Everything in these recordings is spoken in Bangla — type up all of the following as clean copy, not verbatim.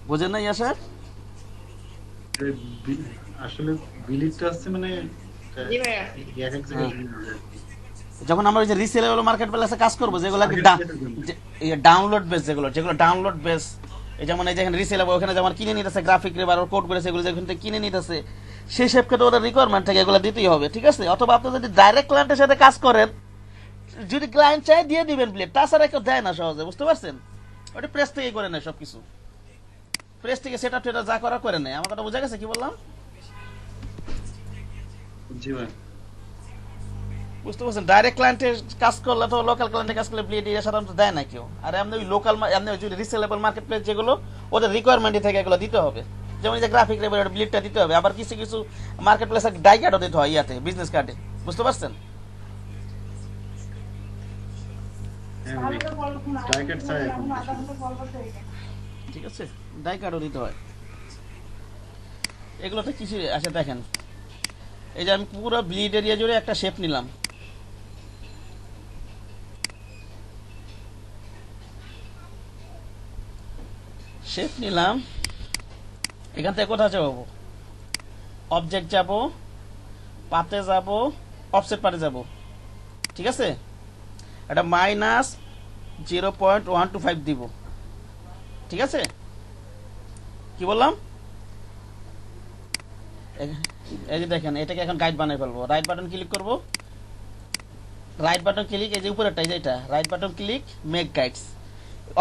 বোঝেন না স্যার? আসলে বিলিটটা আছে মানে জি ভাইয়া। এক এক জায়গায় হ্যাঁ, ভিন্ন যায়। যখন আমরা ওই যে রিসেলেবল মার্কেট প্লেসে কাজ করবো, যেগুলো আর কি মার্কেট প্লেসের জন্য। ডাউনলোড বেস, যেগুলো যেগুলো ডাউনলোড বেস, এই যেমন এই যেখানে রিসেলেবল, ওখানে যেমন কিনে নিতেছে গ্রাফিক রেবার কোড করেছে, এগুলো যেখান থেকে কিনে নিতেছে, সেই সব ক্ষেত্রে ওদের রিকোয়ারমেন্ট থাকে, এগুলো দিতেই হবে, ঠিক আছে? অথবা আপনি যদি ডাইরেক্ট ক্লায়েন্টের সাথে কাজ করেন, যদি ক্লায়েন্ট চাই দিয়ে দিবেন প্লেট, তাছাড়া কেউ দেয় না সহজে, বুঝতে পারছেন? ওটা প্রেস থেকেই করে নেয় সবকিছু, প্রেস থেকে সেট আপ টেটা যা করা করে নেয়। আমার কথা বোঝা গেছে কি বললাম? জি ভাই। বুঝতে পারছেন? ডাইরেক্ট ক্লায়েন্টের কাজ করলে তো, লোকাল ক্লায়েন্টের কাজ করলে ব্লেড এরিয়া সাধারণত দেয় না কেউ। আর এমনি ওই লোকাল, এমনি যদি রিসেলেবল মার্কেট প্লেস যেগুলো, ওদের রিকোয়ারমেন্টই থেকে এগুলো দিতে হবে। যেমন এই যে গ্রাফিক রেবার ব্লিডটা দিতে হবে, আবার কিছু কিছু মার্কেট প্লেসে ডাই কার্ডও দিতে হয় ইয়াতে, বিজনেস কার্ডে, বুঝতে পারছেন? হ্যাঁ ভাই, টার্গেট চাই এখন আসলে। ঠিক আছে, ডাই কার্ডও দিতে হয়। এগুলোতে কিছু আছে দেখেন, এই যে আমি পুরো ব্লিড এরিয়া জুড়ে একটা শেপ নিলাম, শেপ নিলাম, এখান থেকে কোথায় যাবো? অবজেক্ট যাব, পাতে যাব, অফসেট পাতে যাব, ঠিক আছে? এটা -0.125 দিব, ঠিক আছে? কি বললাম? এই যে দেখেন, এটাকে এখন গাইড বানাই ফেলবো। রাইট বাটন ক্লিক করব, রাইট বাটন ক্লিক, এই যে উপরেরটা, এই যে এটা right button click, make guides.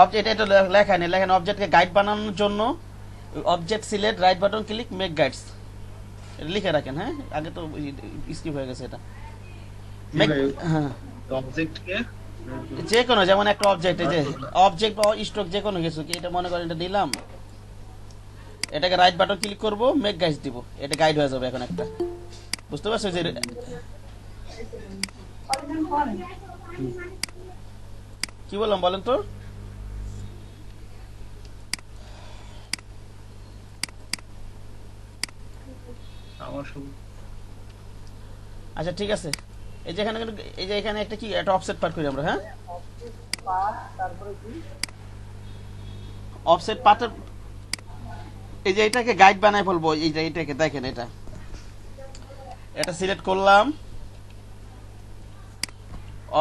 Object, এটা লেখা নেই, লেখেন অবজেক্টকে গাইড বানানোর জন্য object select, right button click, make guides, এটা লিখে রাখেন। হ্যাঁ, আগে তো স্কিপ হয়ে গেছে এটা। জি মেক, ভাই, হ্যাঁ, অবজেক্টকে যে কোনো, যেমন একটা অবজেক্ট, এই যে অবজেক্ট বা স্ট্রোক যে কোনো কিছু, কি এটা মনে করেন এটা দিলাম, এটাকে রাইট বাটন ক্লিক করব, মেক গাইড দিব, এটা গাইড হয়ে যাবে এখন একটা, বুঝতে পারছো? যে কি বললাম বলেন তো? আমার সব আচ্ছা ঠিক আছে, এই যে এখানে, এই যে এখানে একটা কি একটা অফসেট পার করি আমরা, হ্যাঁ, অফসেট পার্টের, এই যে এটাকে গাইড বানায় ফেলবো, এই যে এটাকে দেখেন, এটা এটা সিলেক্ট করলাম,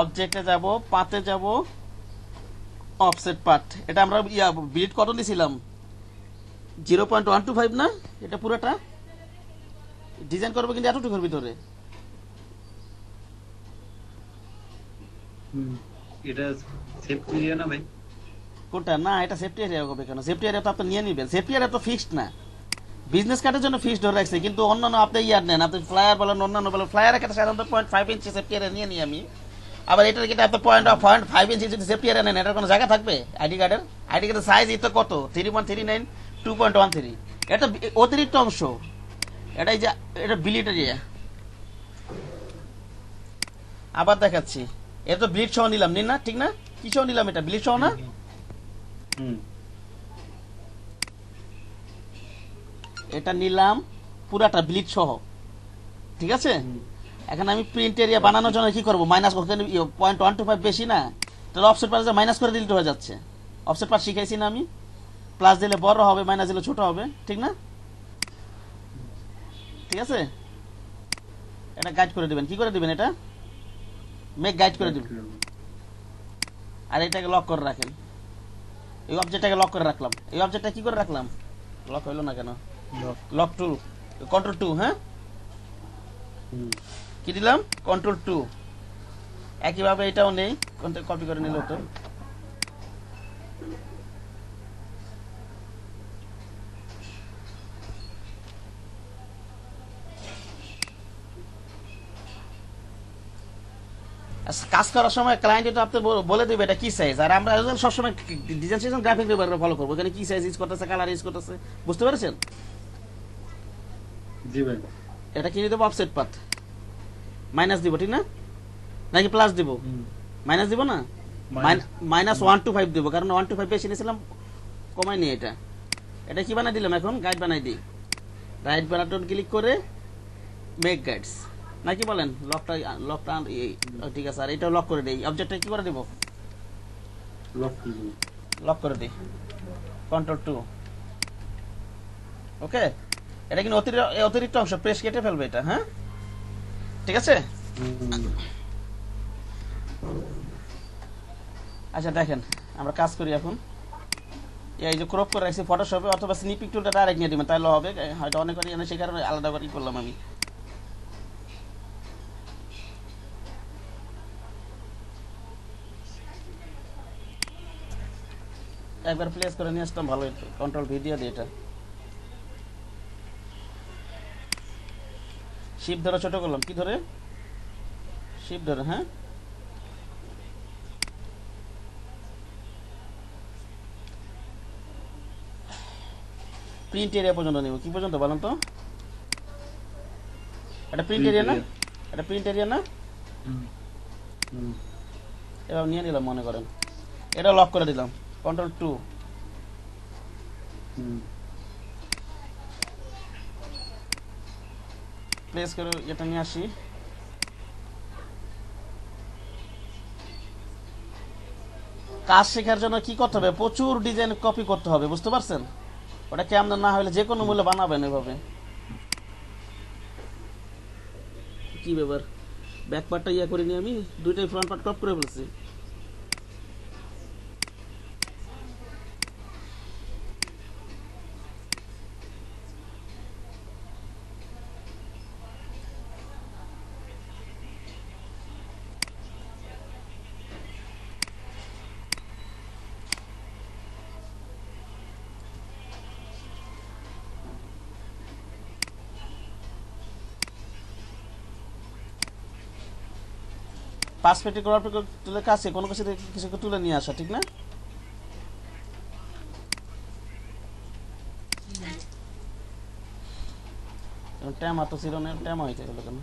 অবজেক্টে যাব, পাতে যাব, অফসেট পার্ট, এটা আমরা বিট কত দিয়েছিলাম? 0.125 না? এটা পুরোটা ডিজাইন করবো কিন্তু এতটুকুর ভিতরে। এটা সেভ করিয়া না ভাই। কোনটা? না, এটা সেফটি এরিয়া হবে কেন? সেফটি এরিয়া তো আপনি নিয়ে নিবেন, সেফটি এরিয়া তো ফিক্সড না, বিজনেস কার্ডের জন্য ফিক্সড ধরে রাখছে, কিন্তু অন্যান্য আপনি ইয়ার নেন, আপনি ফ্লায়ার বলেন, অন্যান্য বলেন, ফ্লায়ারের ক্ষেত্রে সাধারণত 0.5 ইঞ্চি সেফটি এরিয়া নিয়ে নিই আমি। আবার এটার ক্ষেত্রে আপনি 0.5 ইঞ্চি যদি সেফটি এরিয়া নেন, এটার কোনো জায়গা থাকবে? আইডি কার্ডের, আইডি কার্ডের সাইজ তো কত? 3.39, 2.13, এটা অতিরিক্ত অংশ, এটাই যে এটা বিলিট এরিয়া। আবার দেখাচ্ছি, এটা তো ব্লিড সহ নিলাম, নিন না? ঠিক না? কি সহ নিলাম? এটা ব্লিড সহ না? হুম। এটা নিলাম পুরাটা ব্লিড সহ, ঠিক আছে? এখন আমি প্রিন্ট এরিয়া বানানোর জন্য কি করবো? মাইনাস, ওখানে 0.125 বেশি না, তাহলে অফসেট পার্ট মাইনাস করে দিলে তো হয়ে যাচ্ছে। অফসেট পার্ট শিখাইছি না আমি? প্লাস দিলে বড় হবে, মাইনাস দিলে ছোট হবে, ঠিক না? ঠিক আছে, এটা গাইড করে দিবেন। কি করে দিবেন? এটা মেক গাইড করে দিবেন, আর এটাকে লক করে রাখেন। এই অবজেক্টটাকে লক করে রাখলাম, এই অবজেক্টটা কি করে রাখলাম? লক হইলো না কেন? লক টু, কন্ট্রোল টু, হ্যাঁ, কি দিলাম? Control to. একইভাবে এটাও নেই, কপি করে নিল তো। কাজ করার সময় ক্লায়েন্ট তো আপনি বলে দেবে এটা কি সাইজ, আর আমরা সবসময় ডিজাইন সিস্টেম গ্রাফিক রেবার ফলো করবো, এখানে কি সাইজ ইউজ করতেছে, কালার ইউজ করতেছে, বুঝতে পেরেছেন? জি ভাই। এটা কি দেবো? অফসেট পাথ মাইনাস দিব, ঠিক না? নাকি প্লাস দিব? মাইনাস দিব না, -125 দিব, কারণ 125 বেশি নিয়েছিলাম, কমাই নি এটা। এটা কি বানাই দিলাম? এখন গাইড বানাই দিই, রাইট বাটন ক্লিক করে মেক গাইডস, নাকি বলেন? লকটা, লকটা ঠিক আছে, আর এটা লক করে দিই। অবজেক্টটা কি করে দেব? লক করব। লক করে দিই, কন্ট্রোল টু। ওকে, এটা কিন্তু অতিরিক্ত অংশ, প্রেস কেটে ফেলবে এটা। হ্যাঁ, ঠিক আছে। আচ্ছা দেখেন, আমরা কাজ করি এখন। এই যে ক্রপ করে রাখছি ফটোশপে, অথবা স্নিপিং টুলটা ডাইরেক্ট নিয়ে দিবেন, তাহলে হবে। হয়তো অনেকবারই জানে, সেই কারণে আলাদা করে করলাম আমি। একবার প্লেস করে নিয়ে আসতাম ভালো হতো, কন্ট্রোল ভি দিয়ে দিই। এটা শিপ ধরে ছোট করলাম, কি ধরে? শিপ ধরে। হ্যাঁ, প্রিন্ট এরিয়া পর্যন্ত নিব। কি পর্যন্ত বলেন তো? এটা প্রিন্ট এরিয়া না? এটা প্রিন্ট এরিয়া না? এবার নিয়ে নিলাম মনে করেন, এটা লক করে দিলাম, কন্ট্রোল 2। প্লেস করে এটা নিয়ে আসি। কাজ শেখার জন্য কি করতে হবে? প্রচুর ডিজাইন কপি করতে হবে, বুঝতে পারছেন? ওটা কেমন না হলে যে কোনো মূল্যে বানাবেন এভাবে। কি ব্যাপার, ব্যাক পার্টটা ইয়া করিনি আমি, দুইটাই ফ্রন্ট পার্ট ক্রপ করে ফেলছি। পাঁচ পেটি করার পর তুলে কাছে কোনো কিছু থেকে কিছুকে তুলে নিয়ে আসা, ঠিক না? ট্যামা তো ছিল না, ট্যামা হইতে গেল কেন?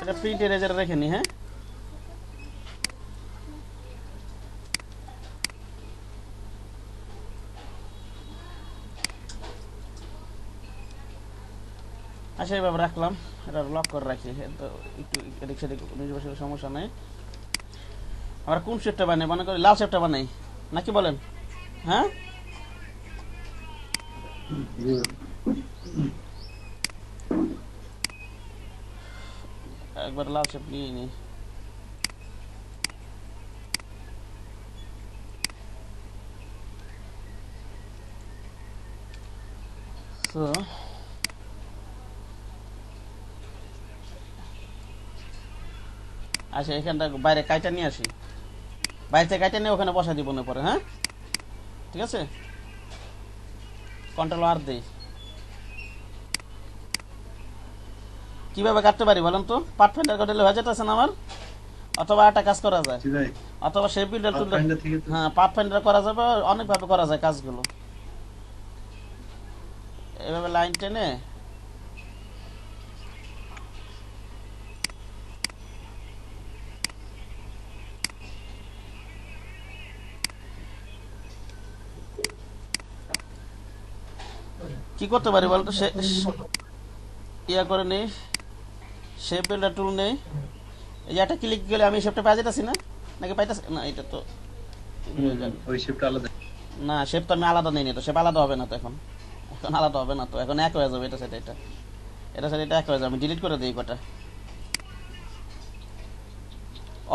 এটা প্রিন্ট এরেজার রেখে নি। হ্যাঁ, আচ্ছা এইভাবে রাখলাম, এটা লক করে রাখি। তো একটু এদিক সেদিক নির্বাচনের সমস্যা নেই। আমরা কোন শেপটা বানাই? মনে করি লাল শেপটা বানাই, নাকি বলেন? হ্যাঁ, একবার লাল শেপ নিয়ে নিই। তো আচ্ছা, এখানটা বাইরে কাইটা নিয়ে আসি, বাইরে থেকে কাইটা নিয়ে ওখানে বসা দিব না পরে। হ্যাঁ, ঠিক আছে। কন্ট্রোল আর দেই। কিভাবে কাটতে পারি বলেন তো? পার্ট ফাইন্ডার করলে হয়ে যেতেছে না আমার, অথবা একটা কাজ করা যায়, অথবা শেপ বিল্ডার টুল। হ্যাঁ, পার্ট ফাইন্ডার করা যাবে, অনেকভাবে করা যায় কাজগুলো। এভাবে লাইন টেনে কি করতে পারি বলতো? ইয়া করে নেই, শেপ বিল্ডার টুল নেই, এই যে একটা ক্লিক গেলে আমি শেপটা পাই যেতেছি না, নাকি পাইতেছি না? এটা তো ওই শেপটা আলাদা না, শেপ তো আমি আলাদা নেই, তো শেপ আলাদা হবে না তো এখন, এখন আলাদা হবে না তো, এখন এক হয়ে যাবে। এটা সেটা এটা এটা সেটা এটা এক হয়ে যাবে। আমি ডিলিট করে দিই কটা।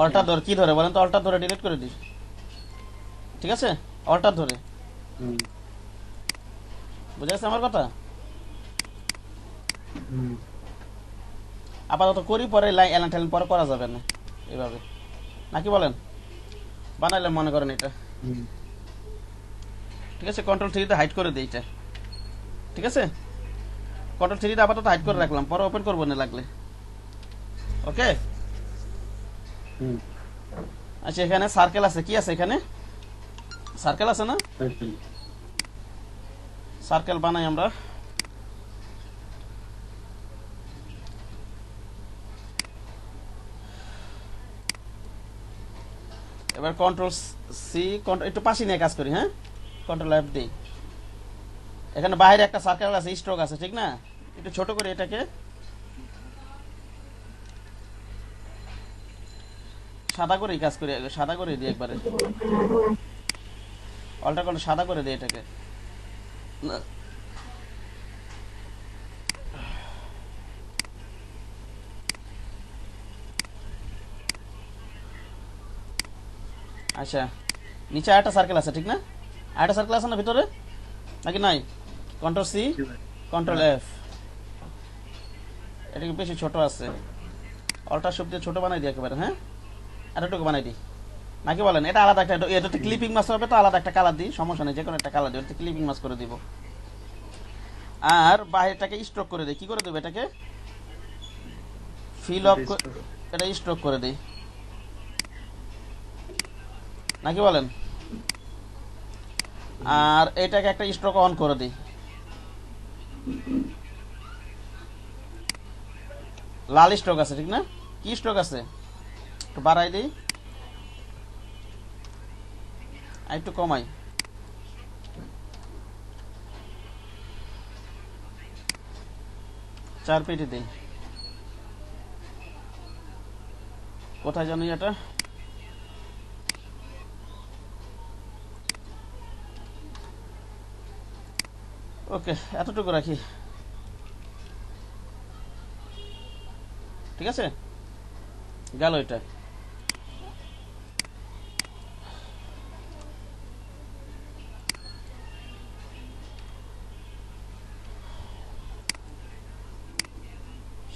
অল্টা ধরে কি ধরে বলেন তো? অল্টা ধরে ডিলিট করে দিই, ঠিক আছে? অল্টা ধরে, বুঝে গেছে আমার কথা? আপাতত করি, পরে এলান টেলান পরে করা যাবে না। এভাবে, নাকি বলেন? বানাইলাম মনে করেন এটা, ঠিক আছে। কন্ট্রোল 3 তে হাইড করে দিই এটা, ঠিক আছে। কন্ট্রোল 3 তে আপাতত হাইড করে রাখলাম, পরে ওপেন করবো না লাগলে। ওকে। আচ্ছা, এখানে সার্কেল আছে, কি আছে এখানে? সার্কেল আছে না? সার্কেল বানাই আমরা। এবার কন্ট্রোল সি, একটু পাশে নিয়ে কাজ করি, হ্যাঁ। কন্ট্রোল এফ দিই। এখানে বাইরে একটা সার্কেল আছে, স্ট্রোক আছে, ঠিক না? একটু ছোট করে এটাকে সাদা করেই কাজ করি, সাদা করে দিই একবারে, অল্টার করে সাদা করে দিই এটাকে। আচ্ছা, নিচে আরেকটা সার্কেল আছে, ঠিক না? আরেকটা সার্কেল আছে না ভিতরে, নাকি নাই? Control C, control F. এটা কি বেশি ছোট আছে? অল্টার শব্দ ছোট বানাই দিই একেবারে, হ্যাঁ। এতটুকু বানাই দিই, নাকি বলেন? এটা আলাদা একটা, এটাতে ক্লিপিং মাছ হবে তো, আলাদা একটা কালার দিই, সমস্যা নেই, যে কোনো একটা কালার দিই, এটাতে ক্লিপিং মাছ করে দিব। আর বাইরেটাকে স্ট্রোক করে দিই, কি করে দেবো এটাকে? ফিল অফ, এটা স্ট্রোক করে দিই, নাকি বলেন? আর এটাকে একটা স্ট্রোক অন করে দিই, লাল স্ট্রোক আছে, ঠিক না? কি স্ট্রোক আছে? একটু বাড়াই দিই, আর একটু কমাই, চার পেটি দিই। কোথায় জানি এটা? ওকে, এতটুকু রাখি, ঠিক আছে। গেল এটা।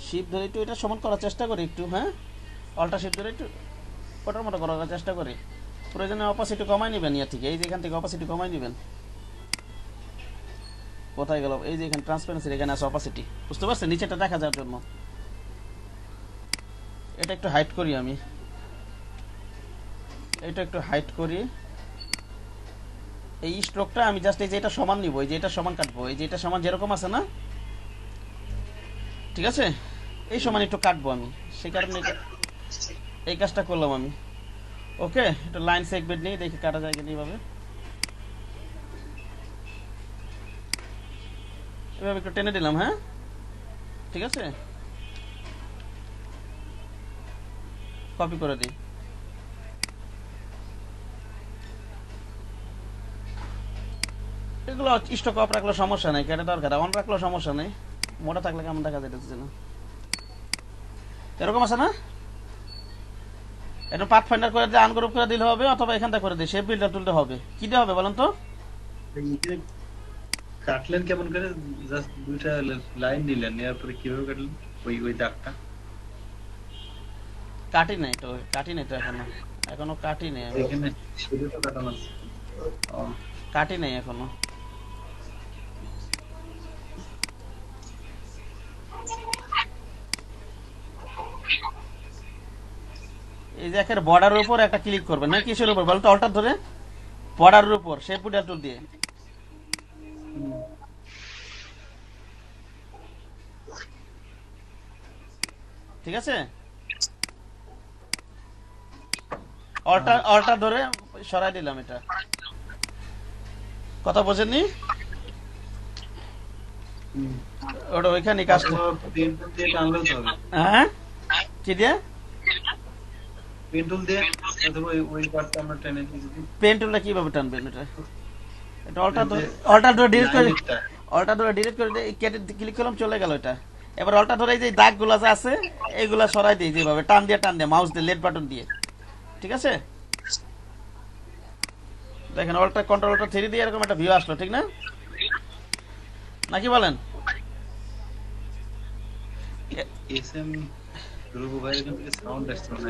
শিপ ধরে একটু এটা সমান করার চেষ্টা করি একটু, হ্যাঁ। অল্টা শিপ ধরে একটু ওটার মতো করার চেষ্টা করি। প্রয়োজনে অপাসিটি কমাই নেবেন, ইয়া ঠিক, এই যে এখান থেকে অপাসিটি কমাই নেবেন। কোথায় গেল? এই যে এখানে ট্রান্সপারেন্সি, এখানে আছে অপাসিটি, বুঝতে পারছেন? নিচেটা দেখা যাওয়ার জন্য এটা একটু হাইড করি আমি, এটা একটু হাইড করি। এই স্ট্রোকটা আমি জাস্ট এই যে এটা সমান নিব, এই যে এটা সমান কাটবো, এই যে এটা সমান যেরকম আছে না, ঠিক আছে, এই সমান একটু কাটবো আমি, সেই কারণে এই কাজটা করলাম আমি। ওকে, একটু লাইন সেগমেন্ট নিয়ে দেখি কাটা যায় কিনা। এইভাবে এভাবে একটু টেনে দিলাম, হ্যাঁ, ঠিক আছে। কপি করে দিই, এগুলো স্টক অফ রাখলে সমস্যা নেই, কেটে দরকার অন রাখলেও সমস্যা নেই। মোটা থাকলে কেমন দেখা যাইতেছে না, এরকম আছে না? এটা পাথ ফাইন্ডার করে দিয়ে আনগ্রুপ করে দিলে হবে, অথবা এখান থেকে করে দিয়ে শেপ বিল্ডার তুলতে হবে। কি দিয়ে হবে বলেন তো? কাটলেন কেমন করে? জাস্ট দুইটা লাইন নিলেন, নেওয়ার পরে কিভাবে কাটলেন ওই দাগটা? কাটি নাই তো, কাটি নাই তো এখনো, এখনো কাটি নেই আমি, এখানে শুধু তো কাটানো আছে। ও, কাটি নাই এখনো। এই যে একের বর্ডারের উপর একটা ক্লিক করবেন, না কিসের উপর বলতো? অল্টার ধরে বর্ডারের উপর শেপ বিল্ডার টুল দিয়ে, ঠিক আছে। অল্টার ধরে সরাই দিলাম এটা। কথা বোঝেননি? ওটা ওইখানে কাজটা, পেন টুল দিয়ে টানলেও তো হবে। হ্যাঁ, কি দিয়ে? পেন টুল দিয়ে অথবা ওই পার্টটা আমরা টেনে দিয়েছি। পেন টুলটা কিভাবে টানবেন এটা? এটা অল্টার ধরে ডিলিট করে, অল্টার ধরে ডিলিট করে দিয়ে কেটে ক্লিক করলাম, চলে গেল এটা। এবার অল্টার ধরে এই যে দাগগুলো যে আছে এইগুলা সরাই দিই, যেভাবে টান দিয়ে মাউস দিয়ে লেফট বাটন দিয়ে, ঠিক আছে। দেখেন অল্টার কন্ট্রোল অল্টার 3 দিয়ে এরকম একটা ভিউ আসলো, ঠিক না? নাকি বলেন? এসএম ধ্রুব ভাইয়ের এখান থেকে সাউন্ড আসছে না।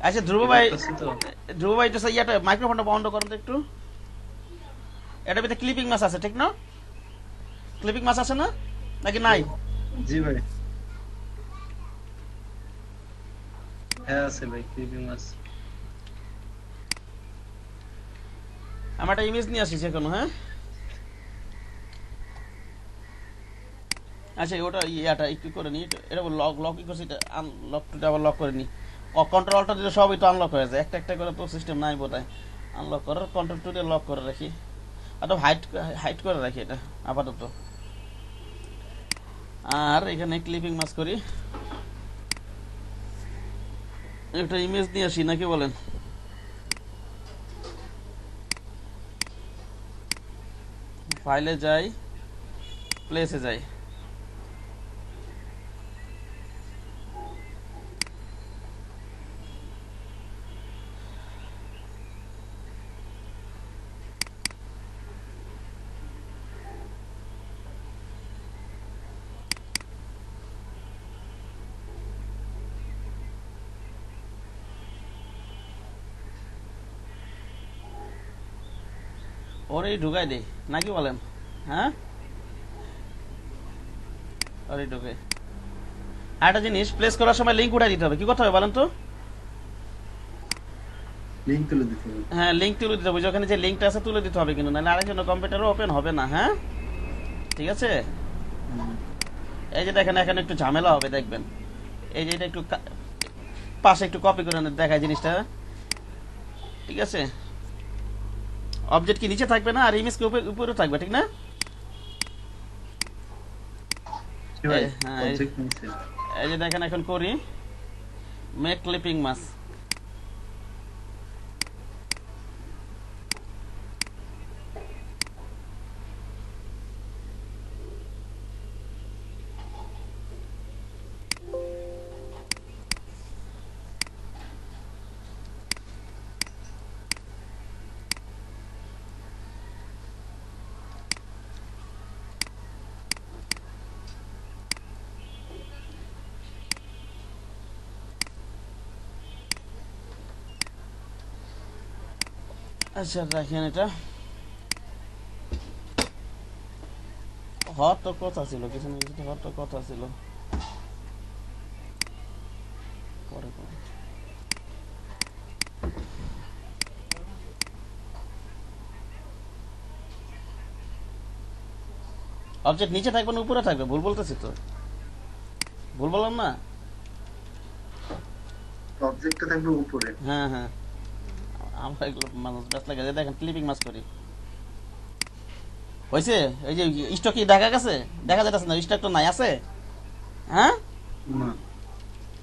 আচ্ছা ধ্রুব ভাই তো ইয়াটা মাইক্রোফোনটা বন্ধ করুন তো একটু। এটার ভিতরে ক্লিপিং মাছ আছে ঠিক না? ক্লিপিং মাছ আছে না নাকি নাই? জি ভাই, হ্যাঁ আছে ভাই, ক্লিপিং মাছ। আমার একটা ইমেজ নিয়ে আসিস এখনো। হ্যাঁ আচ্ছা ওটা ইয়াটা একটু করে নি, এটা লক করছি, এটা আনলক টুটা আবার লক করে নি। কন্ট্রোল অল্টার দিলে সবই তো আনলক হয়ে যায়, একটা একটা করে তো সিস্টেম নাই বোধহয়। আনলক করার কন্ট্রোল টুটে লক করে রাখি, অথবা হাইট করে রাখি এটা আপাতত। আর এখানে ক্লিপিং মাছ করি, একটা ইমেজ নিয়ে আসি নাকি বলেন? ফাইলে যাই, প্লেসে যাই, ওরেই ঢুকাই দেই নাকি বলেন? হ্যাঁ ওরেই ঢুকে। আর একটা জিনিস, প্লেস করার সময় লিঙ্ক উঠাই দিতে হবে। কি করতে হবে বলেন তো? লিংক তুলে দিতে হবে। হ্যাঁ লিঙ্ক তুলে দিতে হবে, ওখানে যে লিঙ্কটা আছে তুলে দিতে হবে, কিন্তু নাহলে আরেকজন কম্পিউটারও ওপেন হবে না। হ্যাঁ ঠিক আছে। এই যে দেখেন এখানে একটু ঝামেলা হবে দেখবেন, এই যে এটা একটু পাশে একটু কপি করে দেখায় জিনিসটা, ঠিক আছে? অবজেক্ট কি নিচে থাকবে না, আর ইমেজ কি উপরে থাকবে, ঠিক না? হ্যাঁ এই যে দেখেন এখন করি মেক ক্লিপিং মাস। আচ্ছা দেখেন এটা হওয়ার তো কথা ছিল, কিছু না কিছু তো হওয়ার তো কথা ছিল। পরে অবজেক্ট নিচে থাকবে না উপরে থাকবে? ভুল বলতেছি তো? ভুল বললাম না? অবজেক্টটা থাকবে উপরে। হ্যাঁ হ্যাঁ, আমরা এগুলো মানুষ ব্যস্ত লাগে। দেখেন ক্লিপিং মাছ করি, হয়েছে? এই যে স্টক কি দেখা গেছে? দেখা যাচ্ছে না, স্টক তো নাই আছে। হ্যাঁ না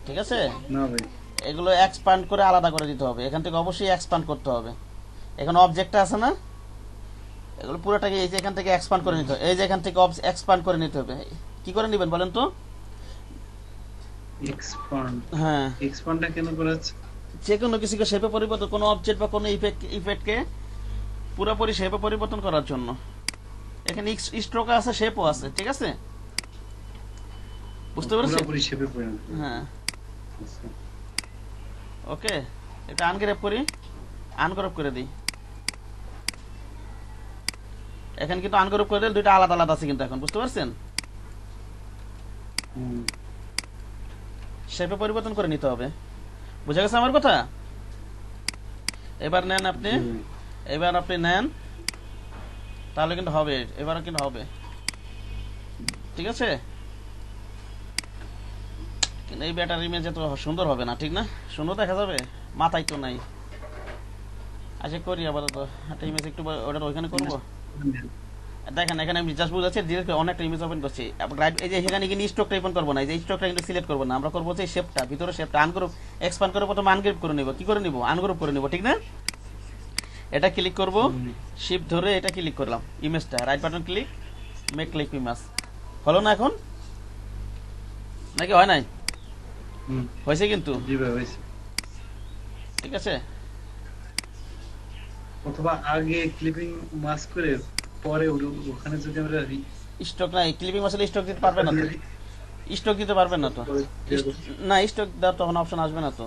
ঠিক আছে, না ভাই, এগুলো এক্সপান্ড করে আলাদা করে দিতে হবে। এখান থেকে অবশ্যই এক্সপান্ড করতে হবে। এখানে অবজেক্টটা আছে না, এগুলো পুরোটাকে এই যে এখান থেকে এক্সপান্ড করে নিতে হবে। এই যে এখান থেকে এক্সপান্ড করে নিতে হবে। কি করে নেবেন বলেন তো? এক্সপান্ড। হ্যাঁ এক্সপান্ডটা কেন করা হচ্ছে? যে কোনো কিছুকে শেপে পরিবর্তন, কোনো অবজেক্ট বা কোনো ইফেক্টকে পুরোপুরি শেপে পরিবর্তন করার জন্য। এখানে স্ট্রোক আছে, শেপও আছে, ঠিক আছে? বুঝতে পেরেছেন? পুরোপুরি শেপে পরিণত। হ্যাঁ ওকে, এটা আনগ্রেপ করি, আনগ্রেপ করে দিই। এখন কিন্তু আনগ্রেপ করে দিলে দুইটা আলাদা আলাদা আছে কিন্তু এখন, বুঝতে পারছেন? শেপে পরিবর্তন করে নিতে হবে। বুঝা গেছে আমার কথা? এবার নেন আপনি, এবার আপনি নেন, তাহলে কিন্তু হবে, এবারও কিন্তু হবে, ঠিক আছে? কিন্তু এই ব্যাটার ইমেজ এত সুন্দর হবে না, ঠিক না? সুন্দর দেখা যাবে? মাথায় তো নাই। আচ্ছা করি আপাতত একটা ইমেজ, একটু ওটা ওইখানে করবো। দেখেন এখানে আমি জাস্ট বুঝাচ্ছি, ডিরেক্ট অনেকটা ইমেজ ওপেন করছি। এই যে এখানে কিন্তু স্টকটা ওপেন করবো না, এই যে স্টকটা কিন্তু সিলেক্ট করবো না, আমরা করবো হচ্ছে শেপটা, ভিতরে শেপটা আনগ্রুপ এক্সপান্ড করে প্রথমে আনগ্রুপ করে নিব। কি করে নিব? আনগ্রুপ করে নিব, ঠিক না? এটা ক্লিক করব, শিফট ধরে এটা ক্লিক করলাম, ইমেজটা right button click, make click image. হলো না এখন? নাকি হয় নাই? হয়েছে কিন্তু, জি ভাই হয়েছে। ঠিক আছে। অথবা আগে ক্লিপিং মাস্ক করে পরে ওখানে যদি আমরা স্টক নাই, ক্লিপিং আসলে স্টক দিতে পারবে না তো। স্টক দিতে পারবেন না তো। পরে দিয়ে দেবো। না, স্টক দেওয়ার তখন অপশন আসবে না তো,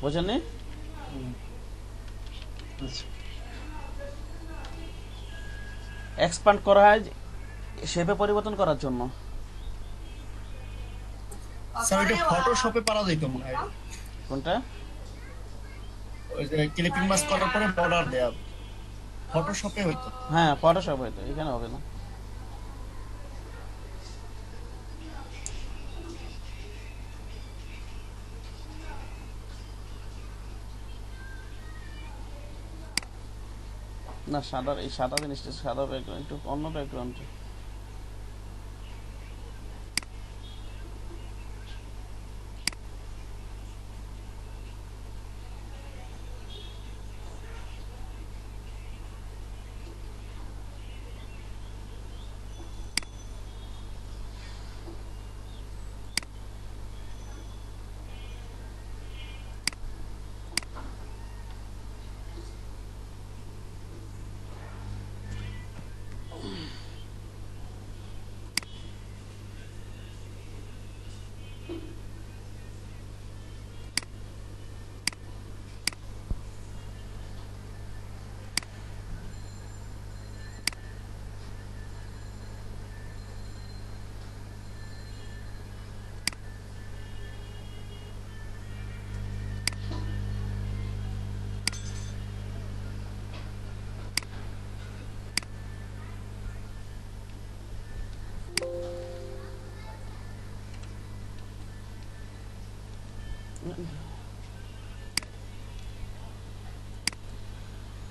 বুঝেননি? হুম, আচ্ছা এক্সপান্ড করা হয় শেপে পরিবর্তন করার জন্য। স্যার ওইটা ফটোশপে পারা যেত মনে হয়, কোনটা? ওই যে ক্লিপিং মাস্ক করার পরে বর্ডার দেয়া ফটোশপে হইতো। হ্যাঁ, ফটোশপ হয়তো, এখানে হবে না। না, সাদা, এই সাদা জিনিসটা, সাদা ব্যাকগ্রাউন্ড, একটু অন্য ব্যাকগ্রাউন্ড।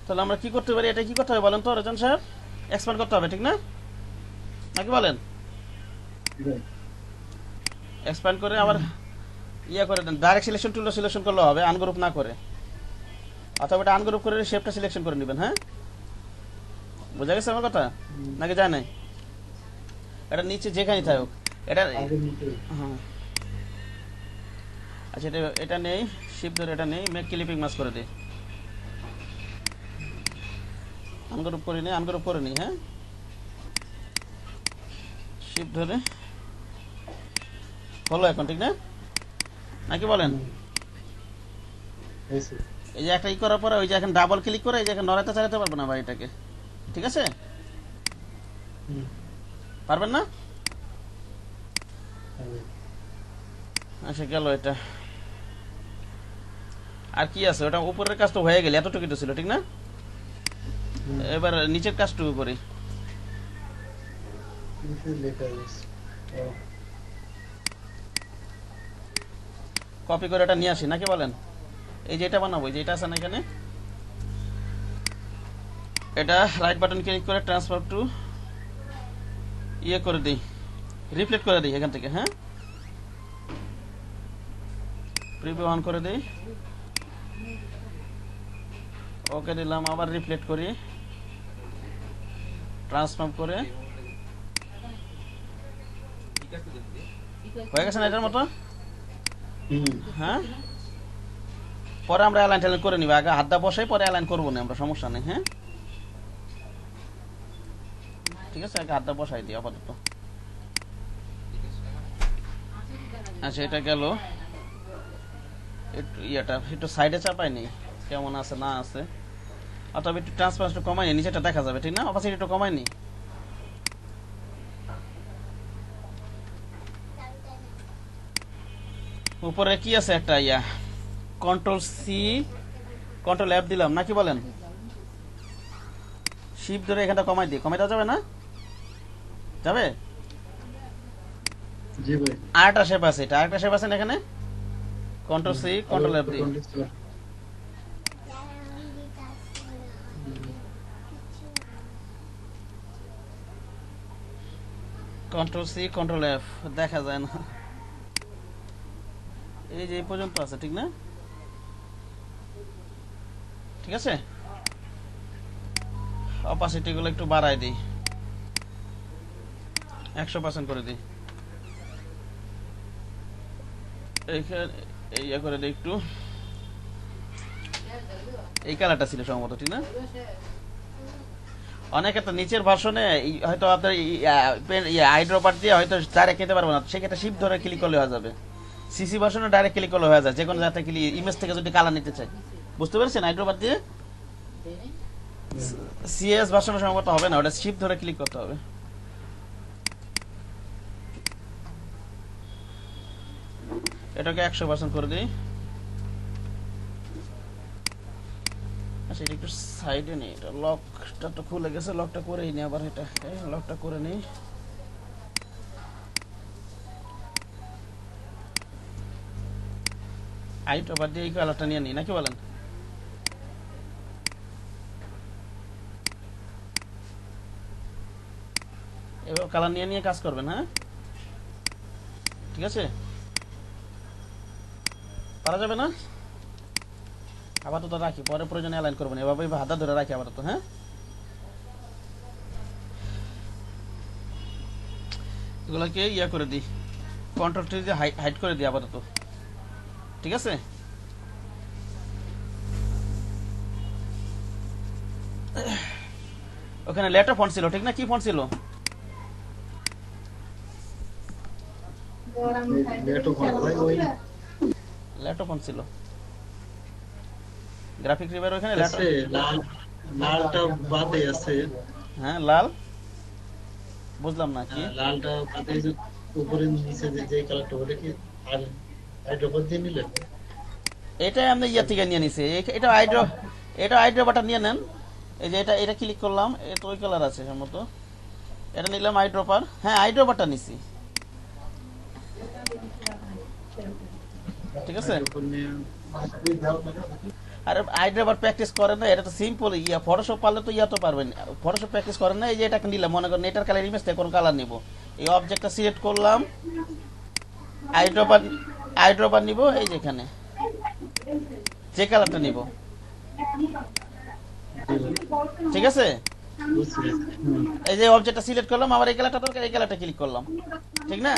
তাহলে আমরা কি করতে পারি, এটা কি করতে হবে বলেন তো রজন সাহেব? এক্সপ্যান্ড করতে হবে, ঠিক না? নাকি বলেন? এক্সপ্যান্ড করে আবার ইয়া করে দেন, ডাইরেক্ট সিলেকশন টুলটা সিলেকশন করলে হবে, আনগ্রুপ না করে। অথবা এটা আনগ্রুপ করে শেপটা সিলেকশন করে নেবেন। হ্যাঁ, বোঝা গেছে আমার কথা নাকি যায় নাই? এটা নিচে যেখানেই থাকুক এটা। হ্যাঁ, আচ্ছা, এটা এটা নেই, শিপ ধরে এটা নেই, মেক ক্লিপিং মাস করে দিই, আনগ্রুপ করে নিই, আনগ্রুপ করে নিই। হ্যাঁ, শিপ ধরে হলো এখন, ঠিক না? নাকি বলেন? এই যে একটা ই করার পরে ওই যে এখন ডাবল ক্লিক করে এই যে এখন নড়াতে চালাতে পারবো না ভাই এটাকে, ঠিক আছে? পারবেন না? আচ্ছা, গেল এটা। আর কি আছে? ওটা উপরের কাজ তো হয়ে গেল, এতটুকু তো ছিল, ঠিক না? এবার নিচের কাজটুকু করি। কপি করে এটা নিয়ে আসি, নাকি বলেন? এই যে এটা বানাবো, এই যে এটা আছে না এখানে, এটা রাইট বাটন ক্লিক করে ট্রান্সফার টু ইয়ে করে দিই, রিফ্লেক্ট করে দিই এখান থেকে। হ্যাঁ, প্রিভিউ অন করে দিই, ওকে দিলাম, আবার রিফ্লেক্ট করি, ট্রান্সফর্ম করে হয়ে গেছে না এটার মতো? হ্যাঁ, পরে আমরা অ্যালাইন ট্যালাইন করে নিব, আগে হাতটা বসাই পরে অ্যালাইন করবো না আমরা, সমস্যা নেই। হ্যাঁ, ঠিক আছে, আগে হাতটা বসাই দিই আপাতত। আচ্ছা, এটা গেল। একটু ইয়েটা একটু সাইডে চাপাই নেই, কেমন আছে না আছে, অথবা একটু ট্রান্সপারেন্সটা কমাই নি, নিচেটা দেখা যাবে, ঠিক না? অপাসিটি একটু কমাই নি। উপরে কি আছে একটা ইয়া, কন্ট্রোল সি কন্ট্রোল এফ দিলাম, নাকি বলেন? শিপ ধরে এখানটা কমাই দিই, কমাই দেওয়া যাবে না? যাবে? জি ভাই, আরেকটা শেপ আছে, এটা আরেকটা শেপ আছে না এখানে, কন্ট্রোল সি কন্ট্রোল এফ দিই, কন্ট্রোল সি কন্ট্রোল এফ, দেখা যায় না, এই যে এই পর্যন্ত আছে, ঠিক না? ঠিক আছে, অপাসিটি গুলো একটু বাড়াই দিই, 100% করে দিই, এই ইয়ে করে দিই একটু, এই কালারটা ছিল সম্ভবত, ঠিক না? অনেকে তো নিচের ভার্সনে হয়তো আপনার আইড্রপার দিয়ে হয়তো ডাইরেক্ট নিতে পারবো না, সেক্ষেত্রে শিপ ধরে ক্লিক করলে হয়ে যাবে। সিসি ভার্সনে ডাইরেক্ট ক্লিক করলে হয়ে যায়, যে কোনো জায়গা থেকে ইমেজ থেকে যদি কালার নিতে চাই। বুঝতে পেরেছেন? আইড্রপার দিয়ে সিএস ভার্সনে সম্ভবত হবে না, ওটা শিপ ধরে ক্লিক করতে হবে। এটাকে 100% করে দিই। আচ্ছা, এটা একটু সাইডে নেই, এটা লকটা তো খুলে গেছে, লকটা করেই নি আবার, এটা লকটা করে নেই। আইটা বাদ দিয়ে এই কালারটা নিয়ে নিই, নাকি বলেন? এবার কালার নিয়ে নিয়ে কাজ করবেন, হ্যাঁ ঠিক আছে? পারা যাবে না? আপাতত রাখি, পরে প্রয়োজনে অ্যালাইন করবেন, এভাবে হাত ধরে রাখি আপাতত। হ্যাঁ, এগুলোকে ইয়া করে দিই, কন্ট্রোল ট্রি দিয়ে হাইড করে দিই আপাতত, ঠিক আছে? ওখানে লেটার ফন্ট ছিল, ঠিক না? কি ফন্ট ছিল? লেটার ফন্ট ছিল, গ্রাফিক রিভার ওখানে লেটার। লালটা বাদে আছে। হ্যাঁ, লাল বুঝলাম না কি। লালটা বাদে যে উপরে নিচে যে কালারটা, ওটা কি আর আইড্রপার দিয়ে নিলেন? এটা আমি ইয়া থেকে নিয়ে নিছি, এটা আইড্রো বাটন নিয়ে নেন। এই যে এটা ক্লিক করলাম, এটা ওই কালার আছে সম্ভবত, এটা নিলাম আইড্রপার। হ্যাঁ, আইড্রো বাটন নিছি, ঠিক আছে? আরে আইড্রোবার প্র্যাকটিস করেন না, এটা তো সিম্পল। ফটোশপ পারলে তো তো পারবেন। ফটোশপ প্র্যাকটিস করেন না, এই যে এটাকে নিলাম, মনে করেন এটার কালার ইমেজ থেকে কোন কালার নিব, এই অবজেক্টটা সিলেক্ট করলাম, আইড্রোবার নিব, এই যে এখানে যে কালারটা নিব, ঠিক আছে? এই যে অবজেক্টটা সিলেক্ট করলাম, আমার এই কালারটা দরকার, এই কালারটা ক্লিক করলাম, ঠিক না?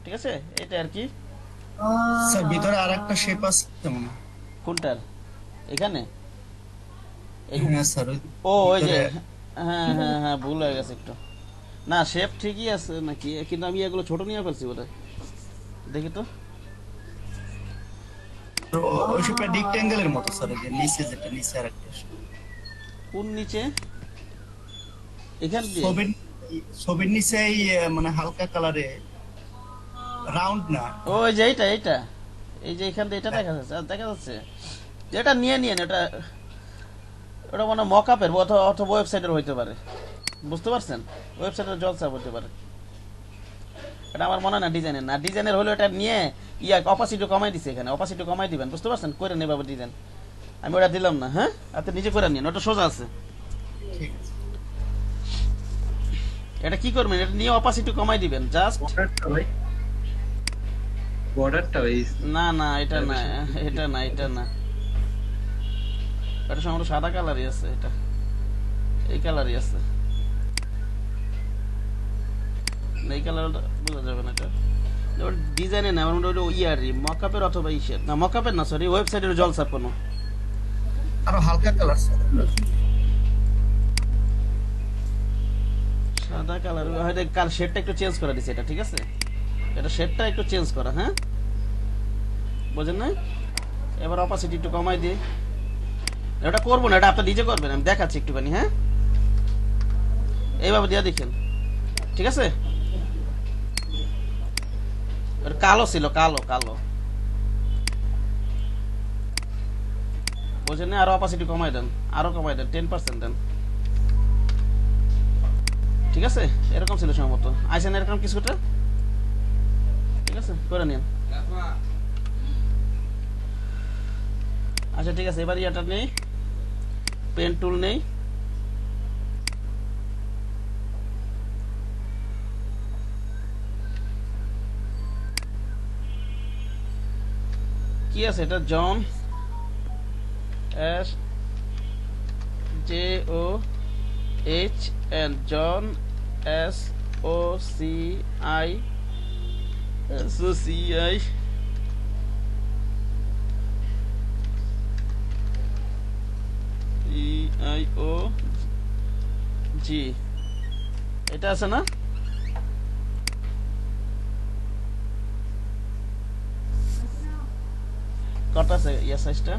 ঠিক আছে, এটা আর কি। স্যার ভিতরে আরেকটা শেপ আছে মনে হয়। কোনটার? এখানে? হ্যাঁ স্যার, ও ওই যে, হ্যাঁ হ্যাঁ হ্যাঁ, ভুল হয়ে গেছে একটু। না, শেপ ঠিকই আছে নাকি, কিন্তু আমি এগুলো ছোট নিয়ে ফেলছি বোধহয়, দেখি তো। ওই শেপটা রেক্ট্যাঙ্গেলের মতো স্যার, এই যে নিচে যেটা, নিচে আরেকটা কোন নিচে? এখান দিয়ে? ছবির নিচে মানে হালকা কালারে, রাউন্ড না। ওই যে এইটা এই যে এখান দিয়ে এটা দেখা যাচ্ছে, দেখা যাচ্ছে যেটা নিয়ে নিন, ওটা মনে মকআপের অথবা ওয়েবসাইটের হইতে পারে, বুঝতে পারছেন? ওয়েবসাইটের জলসা হতে পারে, এটা আমার মনে হয় না ডিজাইনের। না, ডিজাইনের হলে এটা নিয়ে অপাসিটি কমাই দিছে, এখানে অপাসিটি কমাই দিবেন, বুঝতে পারছেন? করে নেই বাবা ডিজাইন, আমি ওটা দিলাম না। হ্যাঁ, আপনি নিজে করে নিন, ওটা সোজা আছে। ঠিক আছে, এটা কি করবেন, এটা নিয়ে অপাসিটি কমাই দিবেন জাস্ট। বর্ডারটা ভাই, না না, এটা না, এটা না, এটা না, এটা সম্ভবত সাদা কালারই আছে, এটা এই কালারই আছে, এই কালারটা বোঝা যাবে না। এটা ডিজাইনে না, আমার মনে হয় ইয়ারি মকআপের অথবা ইসের, না মকআপের না, সরি ওয়েবসাইটের জলসা কোনো। আরো হালকা কালার স্যার, সাদা কালার হয়তো কার শেডটা একটু চেঞ্জ করে দিছে এটা, ঠিক আছে? এটা শেডটা একটু চেঞ্জ করা, হ্যাঁ বোঝেন না? এবার অপাসিটি একটু কমাই দিই। এটা করবো না, এটা আপনি নিজে করবেন, আমি দেখাচ্ছি একটুখানি। হ্যাঁ, এইভাবে দিয়ে দেখেন, ঠিক আছে? কালো ছিল, কালো কালো, বোঝেন না? আরো অপাসিটি কমাই দেন, আরো কমাই দেন, 10% দেন, ঠিক আছে? এরকম ছিল সম্ভবত, আইসেন এরকম কিছুটা, ঠিক আছে? করে নিন। আচ্ছা ঠিক আছে, এবার ইয়াটা নেই, পেন টুল নেই, কি আছে এটা? জন SJOHN, জন SOCI ও জি, এটা আছে না? কত আছে ইয়া সাইজটা?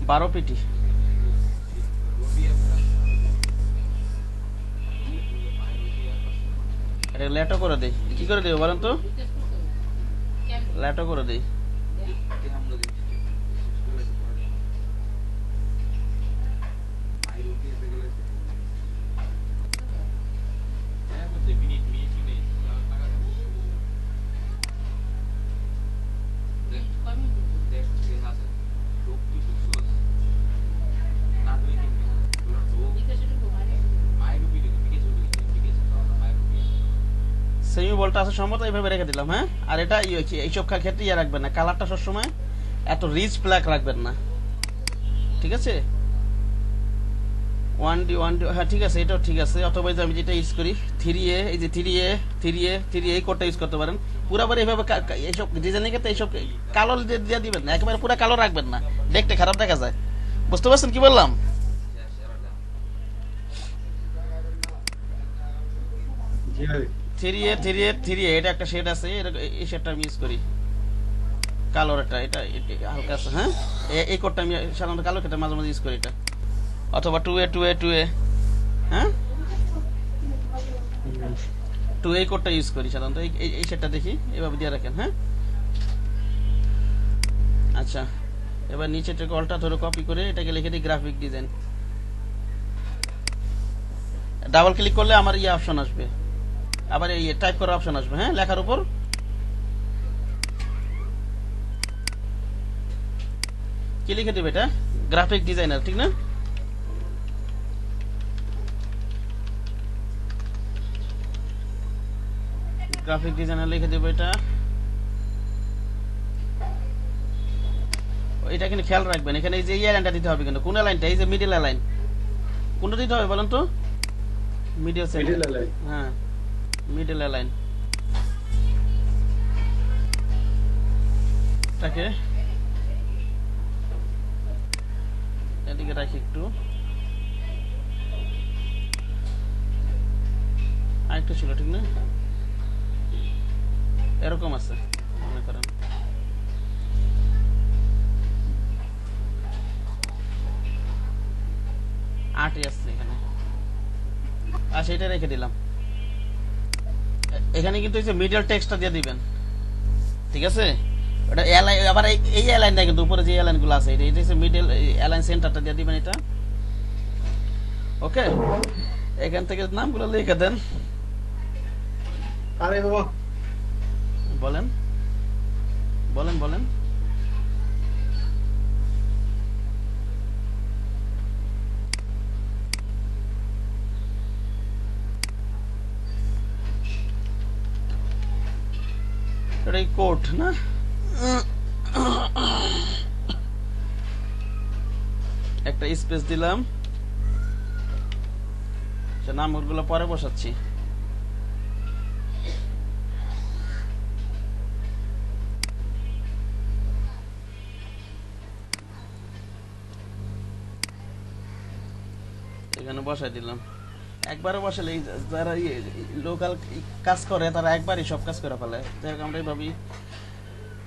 12 পিটি। এটা লেটো করে দেই, কি করে দেব বলেন তো? লেটো করে দেই। সেমি বলটা আছে সম্ভবত এইভাবে রেখে দিলাম, হ্যাঁ। আর এটা এইসব ক্ষেত্রে ইয়ে রাখবেন না, কালারটা সবসময় এত রিচ ব্ল্যাক রাখবেন না, ঠিক আছে? 1D হ্যাঁ ঠিক আছে, এটাও ঠিক আছে। অথবা আমি যেটা ইউজ করি 3A, এই যে 3A এই কোডটা ইউজ করতে পারেন। পুরাপুরি এইভাবে এইসব ডিজাইনের ক্ষেত্রে এইসব কালো দিয়ে দিবেন না, একেবারে পুরো কালো রাখবেন না, দেখতে খারাপ দেখা যায়। বুঝতে পারছেন কি বললাম? জি ভাই। 3A এটা একটা শেড আছে, এই শেডটা আমি ইউজ করি, কালোর এটা হালকা আছে, হ্যাঁ। এই কোডটা আমি সাধারণত কালো ক্ষেত্রে মাঝে মাঝে ইউজ করি এটা। অথবা 2A, হ্যাঁ 2A কোডটা ইউজ করি সাধারণত। এই শেডটা দেখি এভাবে দিয়ে রাখেন, হ্যাঁ। আচ্ছা, এবার নিচে থেকে অলটা ধরে কপি করে এটাকে লিখে দিই গ্রাফিক ডিজাইন। ডাবল ক্লিক করলে আমার ইয়ে অপশন আসবে, আবার এই টাইপ করার অপশন আসবে, হ্যাঁ, লেখার উপর। কি লিখে দেবে এটা? গ্রাফিক ডিজাইনার, ঠিক না? গ্রাফিক ডিজাইনার লিখে দেবো এটা। এটা কিন্তু খেয়াল রাখবেন, এখানে এই যে এই লাইনটা দিতে হবে, কিন্তু কোন লাইনটা? এই যে মিডল লাইন, কোনটা দিতে হবে বলেন তো? মিডল লাইন, হ্যাঁ মিডল লাইন। এটাকে এদিকে রাখি একটু, আরেকটু ছিল, ঠিক না? এরকম আছে মনে করেন। আটই আসছে এখানে, আচ্ছা এটা রেখে দিলাম। এখানে কিন্তু মিডল টেক্সটটা দিয়ে দিবেন, ঠিক আছে? ওটা আবার এই অ্যালাইন না, কিন্তু উপরে যে অ্যালাইন গুলো আছে এটা হচ্ছে মিডল অ্যালাইন সেন্টারটা দিয়ে দিবেন এটা, ওকে? এখান থেকে নামগুলো লিখে দেন। আরে বাবা, বলেন বলেন বলেন। এটা কোড না, একটা স্পেস দিলাম, নামগুলো পরে বসাচ্ছি। এখানে বসাই দিলাম। একবারে বসালে যারা লোকাল কাজ করে তারা একবারই সব কাজ করে ফেলে, যেরকম আমরা এইভাবেই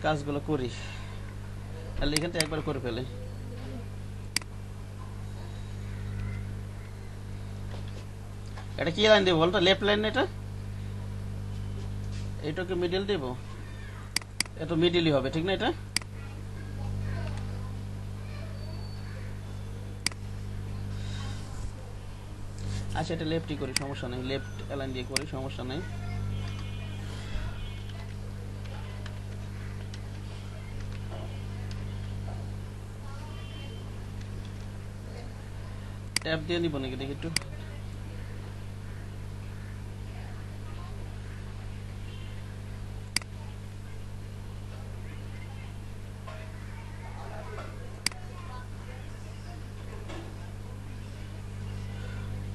কাজগুলো করি, আর এখান থেকে একবার করে ফেলে। এটা কি লাইন দেবো বলতো? লেফট লাইন এটা, এইটাকে মিডল দেব, এটা মিডলই হবে, ঠিক না? এটা আচ্ছা, এটা লেফটই করি, সমস্যা নেই, লেফট লাইন দিয়ে করি, সমস্যা নেই। ট্যাব দিয়ে নিব নাকি দেখি একটু।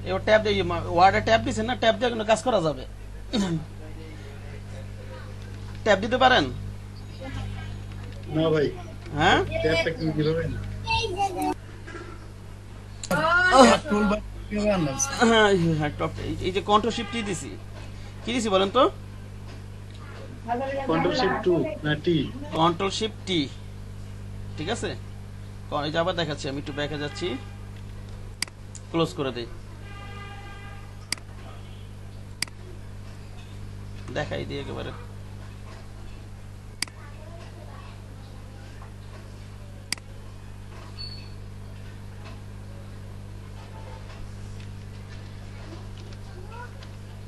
এবার ট্যাব দিয়ে ওয়ার্ডে ট্যাব দিছেন না, ট্যাব দিয়ে কোনো কাজ করা যাবে। ট্যাব দিতে পারেন? না ভাই, হ্যাঁ ট্যাবটা কি কিভাবে? টুল বার কিভাবে আনলাম স্যার? হ্যাঁ, হ্যাঁ, এই যে কন্ট্রোল শিফট টি দিছি, কি দিছি বলেন তো? কন্ট্রোল শিফট 2 না টি? কন্ট্রোল শিফট টি, ঠিক আছে। এই যে আবার দেখাচ্ছি, আমি একটু ব্যাকে যাচ্ছি, ক্লোজ করে দেই, দেখাই দিই একেবারে।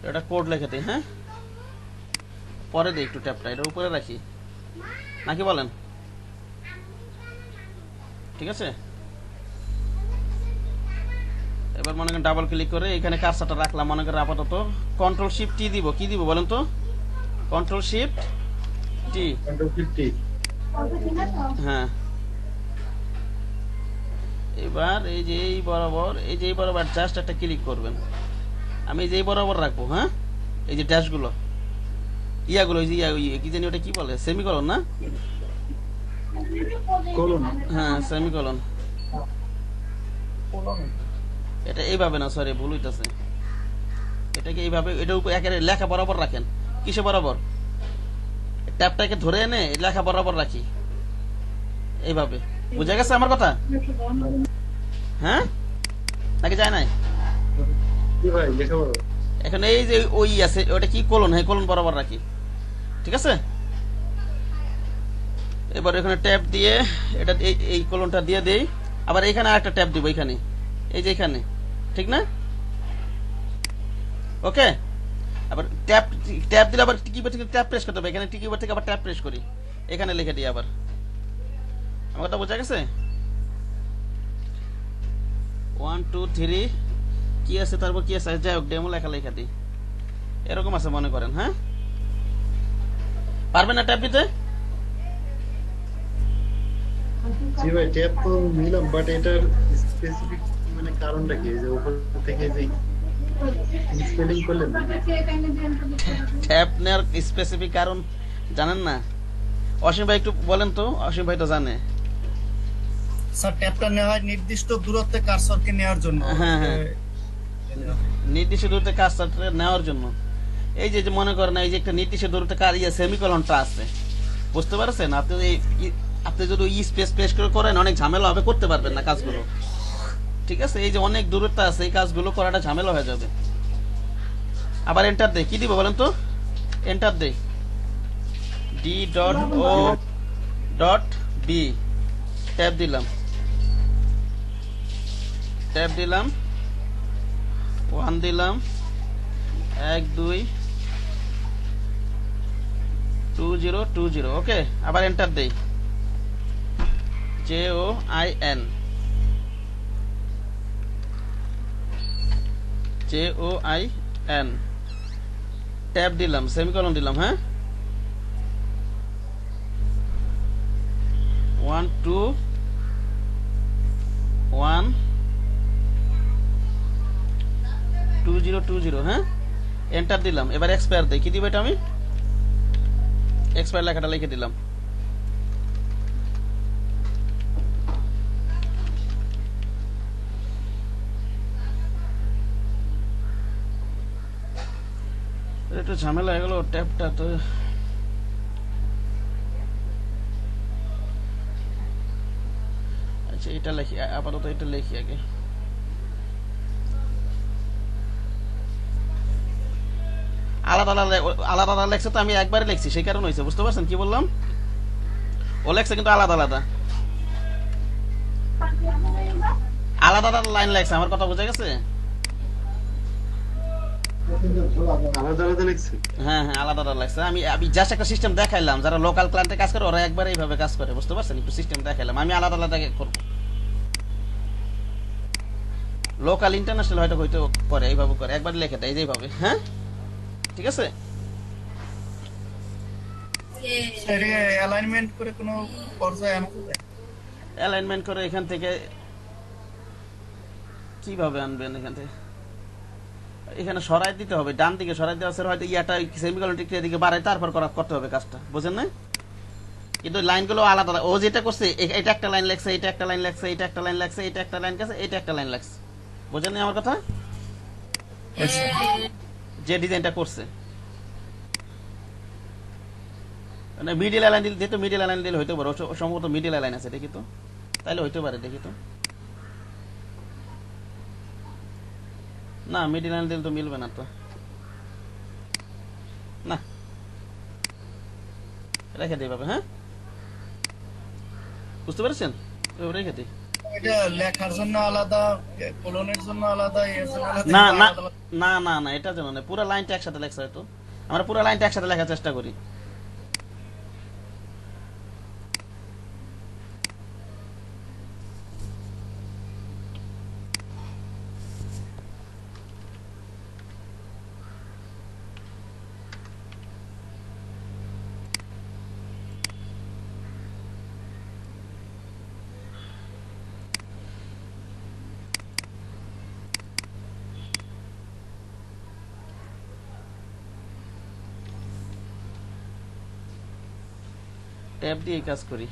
এটা কোড লিখে দিই, হ্যাঁ পরে দিই একটু, ট্যাপটা এটার উপরে রাখি নাকি বলেন? ঠিক আছে, এবার মনে করেন ডাবল ক্লিক করে এখানে কার্সারটা রাখলাম, মনে করেন আপাতত কন্ট্রোল শিফট টি দিব, কি দিব বলেন তো? কন্ট্রোল শিফট টি, কন্ট্রোল শিফট টি। হ্যাঁ। এবার এই যে এই বরাবর, এই যে এই বরাবর জাস্ট একটা ক্লিক করবেন, আমি এই যে এই বরাবর রাখবো, হ্যাঁ এই যে ড্যাশগুলো, ইয়াগুলো, এই যে কি জানি ওটা কি বলে, সেমিকলন না? কোলন। হ্যাঁ সেমিকলন। এটা এইভাবে না, সরি ভুল হইতাছে, এটাকে এইভাবে, এটার উপর একেবারে লেখা বরাবর রাখেন। কিসে বরাবর? ট্যাপটাকে ধরে এনে লেখা বরাবর রাখি, এইভাবে। বুঝা গেছে আমার কথা? হ্যাঁ নাকি যায় নাই? কি ভাই লেখা বড়? এখন এই যে ওই আছে, ওটা কি কোলন, হ্যাঁ কোলন বরাবর রাখি, ঠিক আছে। এবার এখানে ট্যাপ দিয়ে এটা এই কোলনটা দিয়ে দেই, আবার এখানে আরেকটা ট্যাপ দিব, এখানে এই যে এখানে, ঠিক না? ওকে, আবার ট্যাপ ট্যাপ দিলে আবার কিবোর্ড থেকে ট্যাপ প্রেস করতে হবে, এখানে কিবোর্ড থেকে আবার ট্যাপ প্রেস করি, এখানে লিখে দিই আবার। আমার কথা বোঝা গেছে? 1 2 3 কি আছে, তারপর কি আছে, যাই হোক ডেমো লেখা লেখা দিই, এরকম আছে মনে করেন। হ্যাঁ পারবেন না ট্যাপ দিতে? জি ভাই, ট্যাব তো নিলাম, বাট এটার স্পেসিফিক মানে কারণটা কি? এই যে উপর থেকে যে স্পেলিং করলেন না? ট্যাপ নেওয়ার স্পেসিফিক কারণ জানেন না? অসীম ভাই একটু বলেন তো, অসীম ভাই তো জানে। স্যার ট্যাবটা নেওয়া হয় নির্দিষ্ট দূরত্বে কার্সরকে নেওয়ার জন্য। হ্যাঁ, হ্যাঁ। নির্দিষ্ট দূরত্বে কাজটা নেওয়ার জন্য। এই যে মনে করেন এই যে একটা নির্দিষ্ট দূরত্বে কার সেমিকলনটা আছে, বুঝতে পারছেন? আপনি যদি ই স্পেস প্রেস করে করেন, অনেক ঝামেলা হবে, করতে পারবেন না কাজগুলো, ঠিক আছে। এই যে অনেক দূরত্ব আছে, এই কাজগুলো করাটা ঝামেলা হয়ে যাবে। আবার এন্টার দেই, কি দিব বলেন তো? এন্টার দেই, D.O.B ট্যাব দিলাম, ট্যাব দিলাম, 1 দিলাম, 1 2 2 0 2 0, ওকে। আবার এন্টার দেই, JOIN ট্যাব দিলাম, সেমিকলন দিলাম, হ্যাঁ 1 2 1 2 0 2 0, হ্যাঁ এন্টার দিলাম। এবার এক্সপায়ার দেই, কি দিব এটা? আমি এক্সপায়ার লেখাটা লিখে দিলাম। একটু ঝামেলা হয়ে গেল ট্যাবটা তো। আচ্ছা এটা লিখি আপাতত, এটা লিখি আগে। আলাদা আলাদা আলাদা আলাদা লেখছে তো, আমি একবারে লিখছি, সেই কারণে হয়েছে, বুঝতে পারছেন কি বললাম? ও লেখছে কিন্তু আলাদা আলাদা আলাদা আলাদা লাইন লেখছে, আমার কথা বোঝা গেছে? আলাদা আলাদা লিখছে? হ্যাঁ হ্যাঁ আলাদা আলাদা লাগছে। আমি জাস্ট একটা সিস্টেম দেখাইলাম, যারা লোকাল ক্লায়েন্টে কাজ করে ওরা একবার এইভাবে কাজ করে, বুঝতে পারছেন? একটু সিস্টেম দেখাইলাম, আমি আলাদা আলাদা করব। লোকাল ইন্টারন্যাশনাল হয়তো হয়তো করে এইভাবে করে, একবার লিখে দেয় এইভাবে, হ্যাঁ ঠিক আছে। এটাকে অ্যালাইনমেন্ট করে কোনো পর্যায়ে আনা যাবে? অ্যালাইনমেন্ট করে এখান থেকে কিভাবে আনবেন? এখান থেকে এখানে সরাই দিতে হবে, ডান দিকে সরাই দেওয়া, হয়তো ইয়াটা সেমিকলন ঠিক এদিকে বাড়াই, তারপর করতে হবে কাজটা, বুঝেন না? কিন্তু লাইনগুলো আলাদা আলাদা। ও যেটা করছে এটা একটা লাইন লেখছে, এটা একটা লাইন লেখছে, এটা একটা লাইন লেখছে, এটা একটা লাইন লেখছে, এটা একটা লাইন লেখছে। বুঝেন নি আমার কথা? আচ্ছা যে ডিজাইনটা করছে মানে মিডিল লাইন দিলে, যেহেতু মিডিল লাইন দিলে হইতে পারে, ও সম্ভবত মিডিল লাইন আছে, দেখি তো, তাইলে হইতে পারে, দেখি তো। না, মিডিল লাইন দিলে তো মিলবে না তো, না, রেখে দিই ভাবে। হ্যাঁ, বুঝতে পেরেছেন? এভাবে রেখে দিই। এটা লেখার জন্য আলাদা, কোলনের জন্য আলাদা, এর জন্য আলাদা, না এগুলো না আলাদা আলাদা। না না না, এটার জন্য না, পুরো লাইনটা একসাথে লেখা হয়তো, আমরা পুরো লাইনটা একসাথে লেখার চেষ্টা করি। ট্যাব দিয়ে কাজ করি।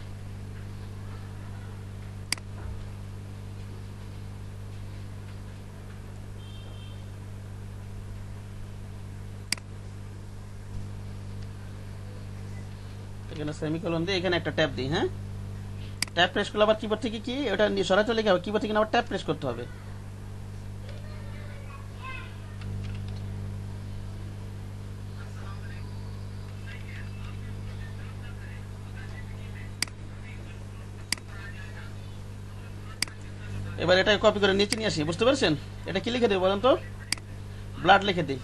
এখানে সেমিকোলন দিয়ে এখানে একটা ট্যাব দিই। হ্যাঁ, ট্যাব প্রেস করলে আবার কিবোর্ড থেকে কি ওটা সরাসরি লিখে হবে, কিবোর্ড থেকে আবার ট্যাব প্রেস করতে হবে। এবার এটা কপি করে নিচে নিয়ে আসি, বুঝতে পারছেন? এটা কি লিখে দেবো বলেন তো? ব্লাড লিখে দিই।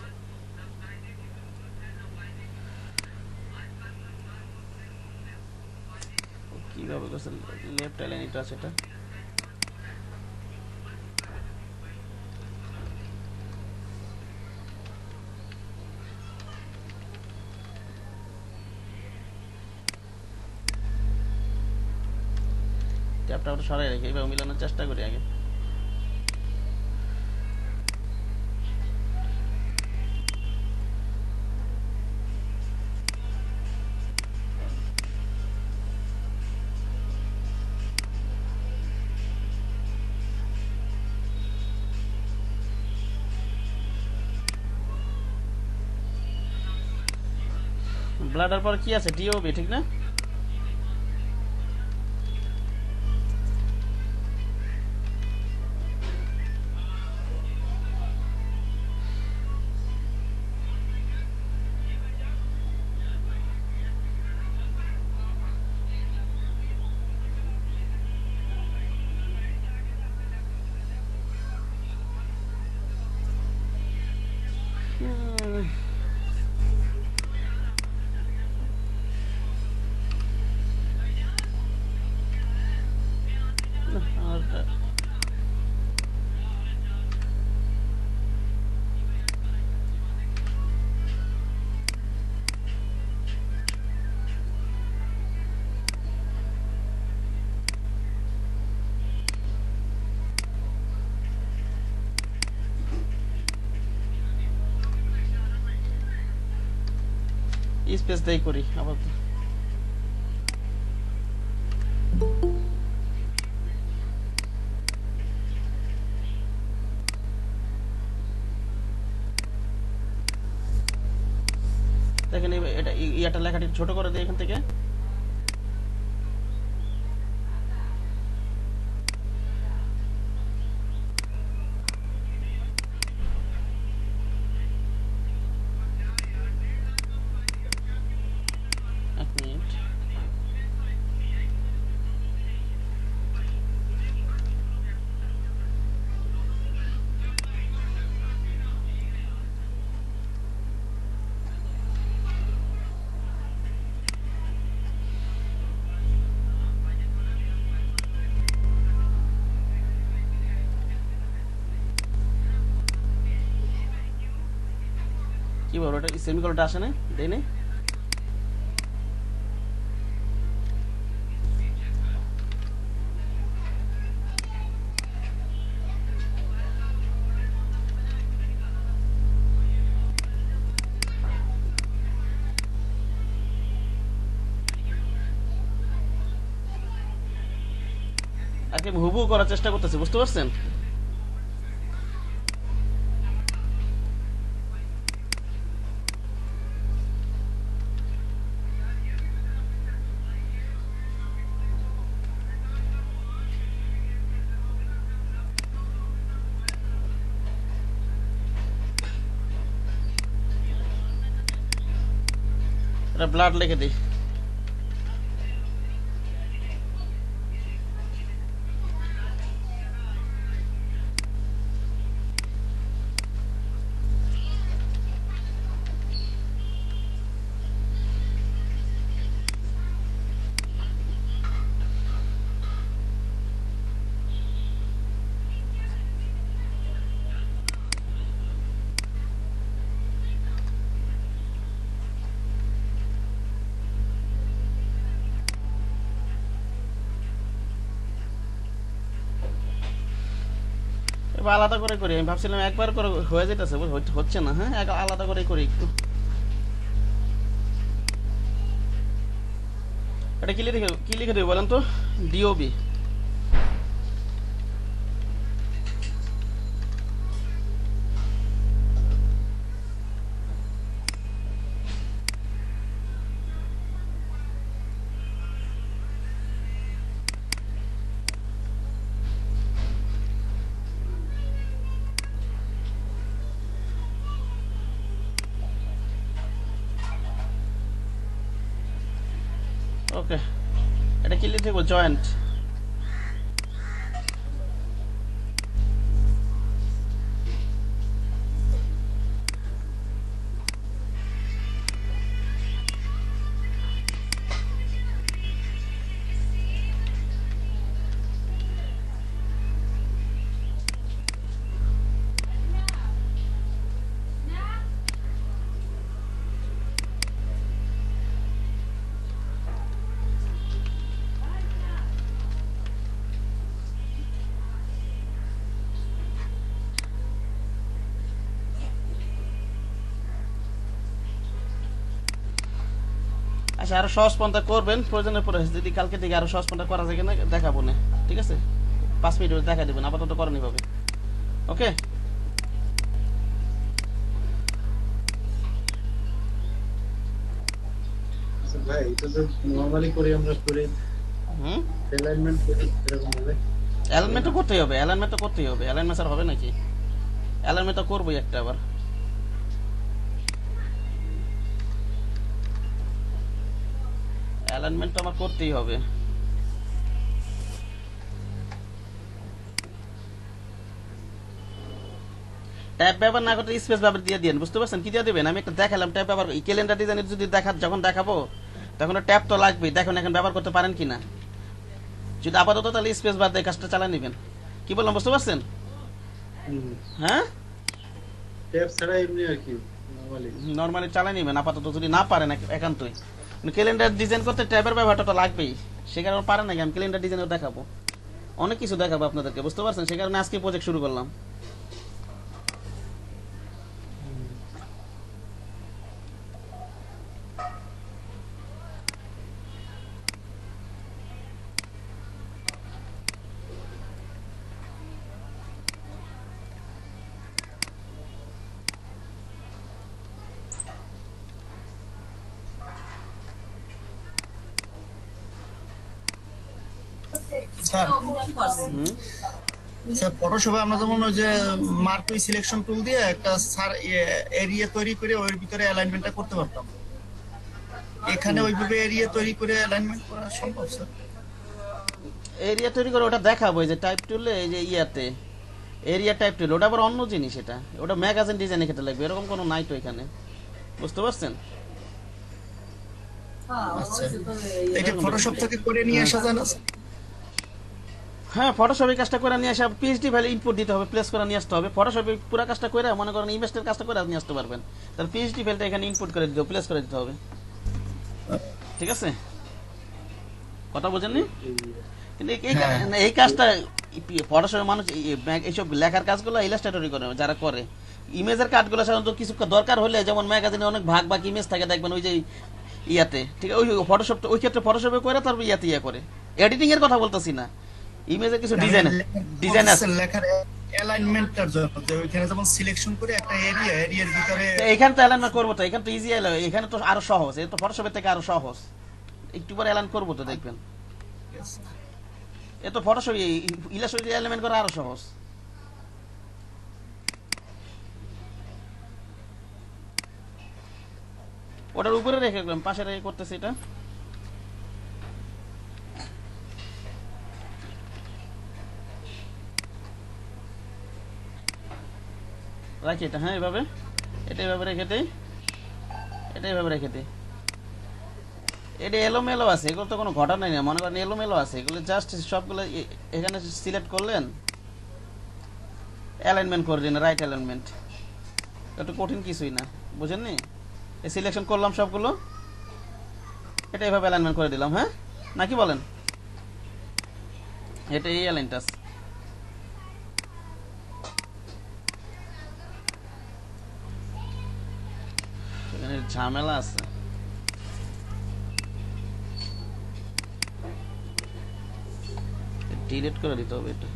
কিভাবে করছেন? লেফট লাইন এটা আছে, এটা ট্যাবটা ওটা সরাই রেখে এইভাবে মিলানোর চেষ্টা করি আগে। ব্লাডের পর কি আছে? ডিওবি, ঠিক না? হুম, না, স্পেস দেই করি আবার। দেখেন এটা ইয়াটা লেখাটি ছোট করে দিই এখান থেকে। এক মিনিট, কি বলবো, ওটা সেমিকোলনটা আসে না, দেই না। তাকে হুবহু করার চেষ্টা করতেছি, বুঝতে পারছেন? এটা ব্লাড লিখে দিই। এবার আলাদা করে করি, আমি ভাবছিলাম একবার করে হয়ে যেতেছে, হচ্ছে না। হ্যাঁ, আলাদা করে করি একটু। এটা কি লিখে দেবো বলেন তো? ডিওবি। ওকে, এটা কি লিখে দেবো? জয়েন্ট। আচ্ছা, আরো সহজ পন্থা করবেন প্রয়োজনের পরে, যদি কালকে থেকে আরো সহজ পন্থা করা যায় কিনা দেখাবো না, ঠিক আছে? 5 মিনিট দেখা দেবেন, আপাতত করেন এভাবে। ওকে, আচ্ছা ভাই, এটা তো নরমালি করি আমরা করে হুম, অ্যালাইনমেন্ট করি এরকম হবে। অ্যালাইনমেন্ট তো করতেই হবে, অ্যালাইনমেন্ট তো করতেই হবে, অ্যালাইনমেন্ট স্যার হবে নাকি? অ্যালাইনমেন্ট তো করবোই একটা আবার। অ্যালাইনমেন্ট তো আমার করতেই হবে। ট্যাব ব্যবহার না করতে স্পেস ব্যবহার দিয়ে দিন, বুঝতে পারছেন? কি দিয়ে দিবেন? আমি একটা দেখালাম ট্যাব ব্যবহার, ক্যালেন্ডার ডিজাইনের যদি যখন দেখাবো তখন ট্যাব তো লাগবেই। দেখুন এখন ব্যবহার করতে পারেন কিনা। যদি আপাতত তাহলে স্পেস বার দিয়ে কাজটা চালিয়ে নেবেন। কি বললাম, বুঝতে পারছেন? হ্যাঁ, ট্যাব ছাড়া এমনি আর কি নরমালি নর্মালি চালিয়ে নেবেন আপাতত, যদি না পারেন একান্তই। ক্যালেন্ডার ডিজাইন করতে ট্যাবের ব্যবহারটা তো লাগবেই, সে কারণে পারেন নাকি আমি ক্যালেন্ডার ডিজাইনও দেখাবো, অনেক কিছু দেখাবো আপনাদেরকে, বুঝতে পারছেন? সে কারণে আজকে প্রজেক্ট শুরু করলাম। স্যার, হুম, স্যার ফটোশপে আমরা যেমন ওই যে মার্কুই সিলেকশন টুল দিয়ে একটা এরিয়া তৈরি করে ওর ভিতরে অ্যালাইনমেন্টটা করতে পারতাম। এখানে ওইভাবে এরিয়া তৈরি করে অ্যালাইনমেন্ট করা সম্ভব স্যার? এরিয়া তৈরি করে ওটা দেখাবো, এই যে টাইপ টুলে, এই যে ইয়াতে এরিয়া টাইপ টুল, ওটা আবার অন্য জিনিস। এটা ওটা ম্যাগাজিন ডিজাইনে খেতে লাগবে, এরকম কোনো নাই তো এখানে, বুঝতে পারছেন? আচ্ছা, এটা ফটোশপ থেকে করে নিয়ে আসা যায় না? হ্যাঁ, ফটোশপে কাজটা করে নিয়ে আসা, পিএইচডি ফাইল ইনপুট দিতে হবে, প্লেস করে নিয়ে আসতে হবে। ফটোশপে পুরো কাজটা করে মনে করেন ইমেজের কাজটা করে নিয়ে আসতে পারবেন, তাহলে পিএইচডি ফাইলটা এখানে ইনপুট করে দিতে হবে, প্লেস করে দিতে হবে। ঠিক আছে, কথা বোঝেননি? কিন্তু এই কাজটা ফটোশপে মানুষ এইসব লেখার কাজগুলো ইলাস্ট্রেটরই করে, যারা করে ইমেজের কাজগুলো সাধারণত কিছু দরকার হলে, যেমন ম্যাগাজিনে অনেক ভাগ ভাগ ইমেজ থাকে দেখবেন, ওই যে ইয়াতে, ঠিক আছে, ওই ফটোশপ, ওই ক্ষেত্রে ফটোশপে করে তারপর ইয়াতে ইয়া করে। এডিটিং এর কথা বলতেছি না, ইমেজের কিছু ডিজাইন আছে। লেখার অ্যালাইনমেন্টটার জন্য যে ওইখানে যেমন সিলেকশন করে একটা এরিয়ার ভিতরে তো এখানে তো অ্যালাইনমেন্ট করবো তো, এখানে তো ইজি এখানে তো আরো সহজ, এই তো ফটোশপের থেকে আরো সহজ, একটু পরে অ্যালাইন করবো তো দেখবেন। এ তো ফটোশপ ইলাস্ট্রেটর অ্যালাইনমেন্ট করা আরো সহজ। ওটার উপরে রেখে রাখলাম, পাশে রেখে করতেছি এটা। রাখি এটা, হ্যাঁ এভাবে, এটা এভাবে রেখে দিই, এটা এভাবে রেখে দিই। এটা এলোমেলো আছে, এগুলো তো কোনো ঘটনাই না, মনে করেন এলোমেলো আছে, এগুলো জাস্ট সবগুলো এখানে সিলেক্ট করলেন, অ্যালাইনমেন্ট করে দিন, রাইট অ্যালাইনমেন্ট, একটু কঠিন কিছুই না, বুঝেননি? এই সিলেকশন করলাম সবগুলো, এটা এভাবে অ্যালাইনমেন্ট করে দিলাম, হ্যাঁ নাকি বলেন? এটা এই অ্যালাইনটা আছে। এখানে ঝামেলা আছে, ডিলিট করে দিতে হবে এটা,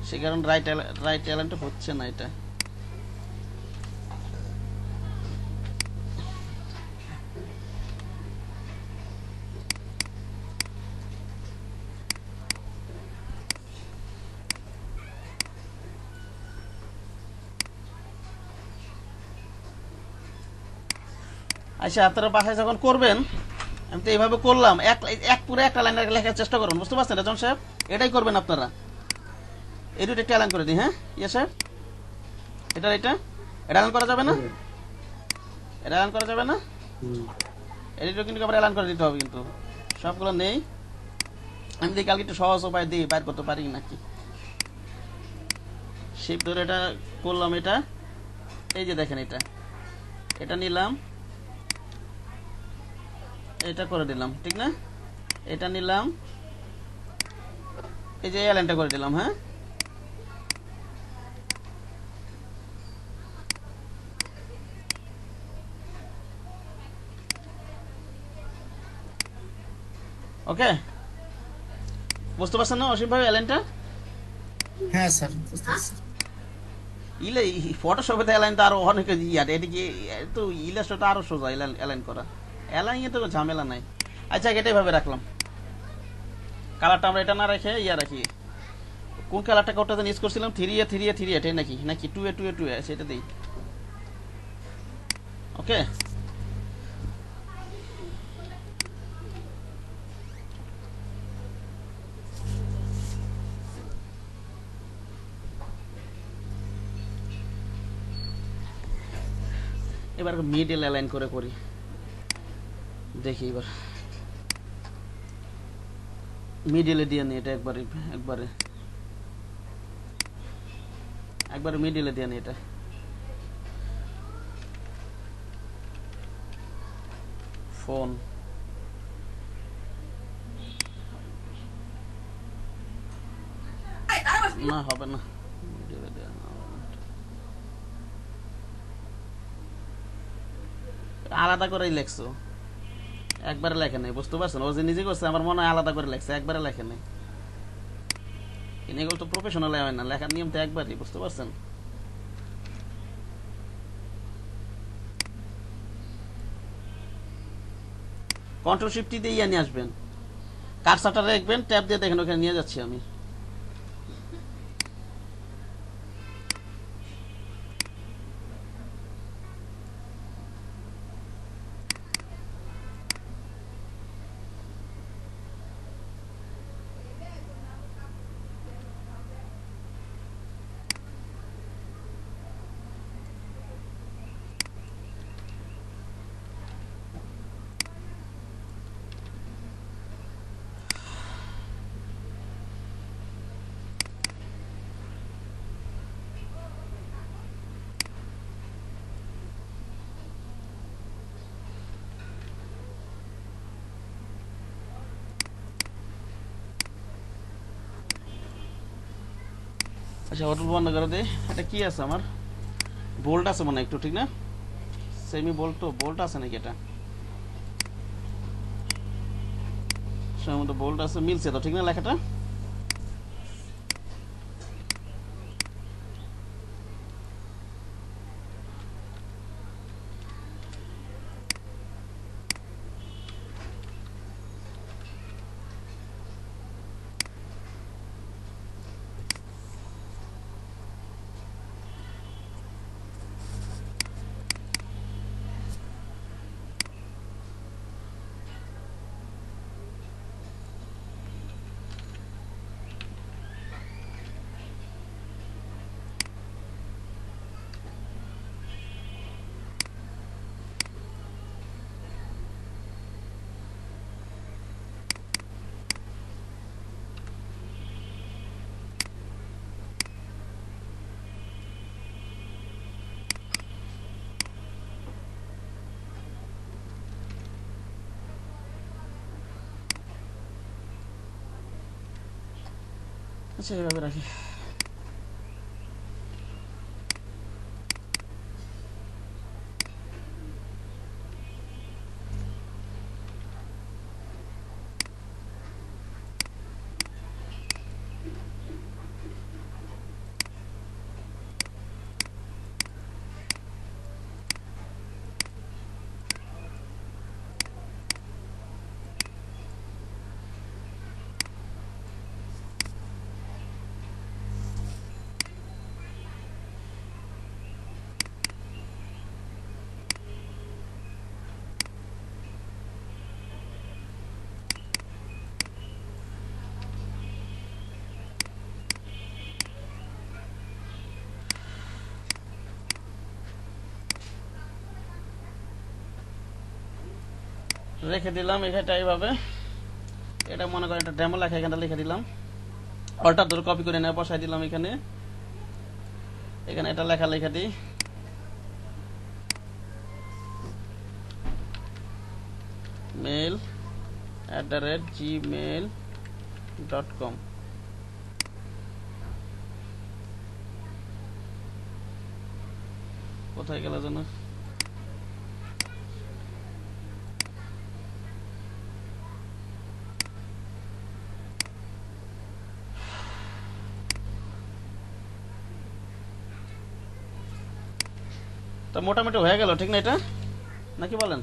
সে কারণ রাইট অ্যালাইনটা হচ্ছে না এটা। আচ্ছা, আপনারা বাসায় যখন করবেন, আমি তো এইভাবে করলাম, পুরো একটা লাইন লেখার চেষ্টা করুন, বুঝতে পারছেন রাজন সাহেব? এটাই করবেন আপনারা। এই দুটো একটা অ্যালাইন করে দিই, হ্যাঁ ইয়ে সাহেব, এটা অ্যালাইন করা যাবে না, এটা অ্যালাইন করা যাবে না, এটা কিন্তু আবার অ্যালাইন করে দিতে হবে, কিন্তু সবগুলো নেই। আমি দেখি কালকে একটু সহজ উপায় দিই, বাইর করতে পারি নাকি। শিপ ধরে এটা করলাম, এটা এই যে দেখেন, এটা নিলাম, এটা করে দিলাম, ঠিক না? এটা নিলাম, এই যে অ্যালাইনটা করে দিলাম, হ্যাঁ ওকে, বুঝতে পারছেন না অসীম ভাই অ্যালাইনটা? হ্যাঁ স্যার, বুঝতে পারছি। ফটোশপে অ্যালাইন তো আরো অনেক ইয়ার, এদিকে তো ইলাস্ট্রেটর আরো সোজা অ্যালাইন করা, অ্যালাইনে তো ঝামেলা নাই। আচ্ছা, এটা এভাবে রাখলাম, কালারটা আমরা এটা না রেখে ইয়া রাখি, কোন কালারটাকে ওটাতে ইউজ করছিলাম, 3A এটাই নাকি 2A সেটা দিই, ওকে। এবার মিডল অ্যালাইন করে করি, দেখি এবার মিডলে দিয়ে নি এটা, একবারে মিডলে দিয়ে নি এটা। ফোন না, হবে না, মিডলে দেয়া না, আলাদা করেই লেখছো, একবারে লেখে নেই, বুঝতে পারছেন? ও যে নিজে করছে, আমার মনে হয় আলাদা করে লেখছে, একবারে লেখে নেই। এগুলো তো প্রফেশনাল হয় না, লেখার নিয়ম তো একবারই, বুঝতে পারছেন? কন্ট্রোল শিফট দিয়ে নিয়ে আসবেন, কার্সারটা রাখবেন, ট্যাব দিয়ে দেখেন ওখানে নিয়ে যাচ্ছি আমি। আচ্ছা, হোটেল বন্ধ করে দিই। এটা কি আছে আমার, বোল্ট আছে মনে একটু, ঠিক না? সেমি বোল্ট, তো বোল্ট আছে নাকি? এটা সম্ভবত বোল্ড আছে, মিলছে তো, ঠিক না লেখাটা? আচ্ছা, এইভাবে রাখি। রেখে দিলাম এখানটা এইভাবে। এটা মনে করেন একটা ডেমো লেখা এখানটা লিখে দিলাম, অল্টার ধরে কপি করে নিয়ে বসাই দিলাম এখানে। এখানে এটা লেখা লিখে দিই, mail@gmail.com। কোথায় গেল যেন? তো মোটামুটি হয়ে গেল, ঠিক না এটা, নাকি বলেন?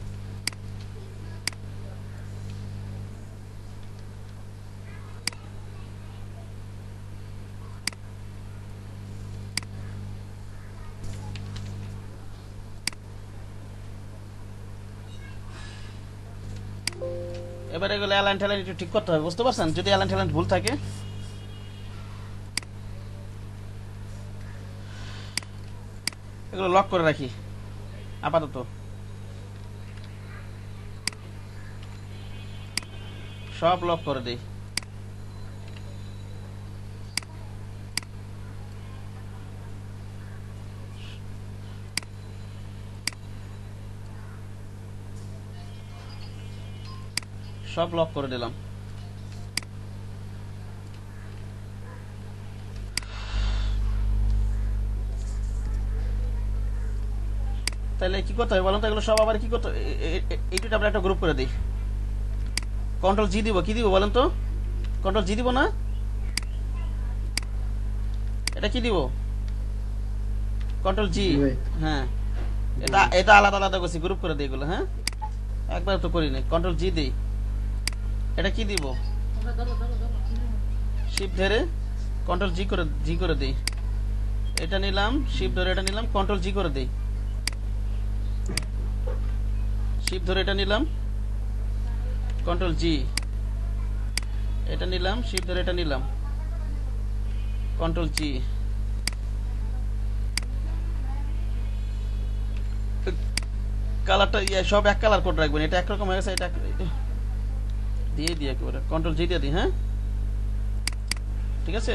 এবার এগুলো অ্যালাইন ট্যালাইন একটু ঠিক করতে হবে, বুঝতে পারছেন? যদি অ্যালাইন ট্যালাইন ভুল থাকে, এগুলো লক করে রাখি আপাতত। সব লক করে দিই। সব লক করে দিলাম। তাহলে কি করতে হবে বলেন তো? এগুলো সব আবার কি করতে, এইটা আমরা একটা গ্রুপ করে দিই। কন্ট্রোল জি দিব, কি দিব বলেন তো? কন্ট্রোল জি দিব না? এটা কি দিব? কন্ট্রোল জি। হ্যাঁ, এটা আলাদা আলাদা করছি, গ্রুপ করে দিই এগুলো। হ্যাঁ, একবার তো করি নাই। কন্ট্রোল জি দিই। এটা কি দিব? শিফট ধরে কন্ট্রোল জি করে দিই। এটা নিলাম, শিফট ধরে এটা নিলাম, কন্ট্রোল জি করে দিই। শিফট ধরে এটা নিলাম, কন্ট্রোল জি। এটা নিলাম, শিফট ধরে এটা নিলাম, কন্ট্রোল জি। কালারটা সব এক কালার কোড রাখবেন। এটা একরকম হয়ে গেছে, এটা দিয়ে দিয়ে একেবারে কন্ট্রোল জি দিয়ে দিই। হ্যাঁ, ঠিক আছে।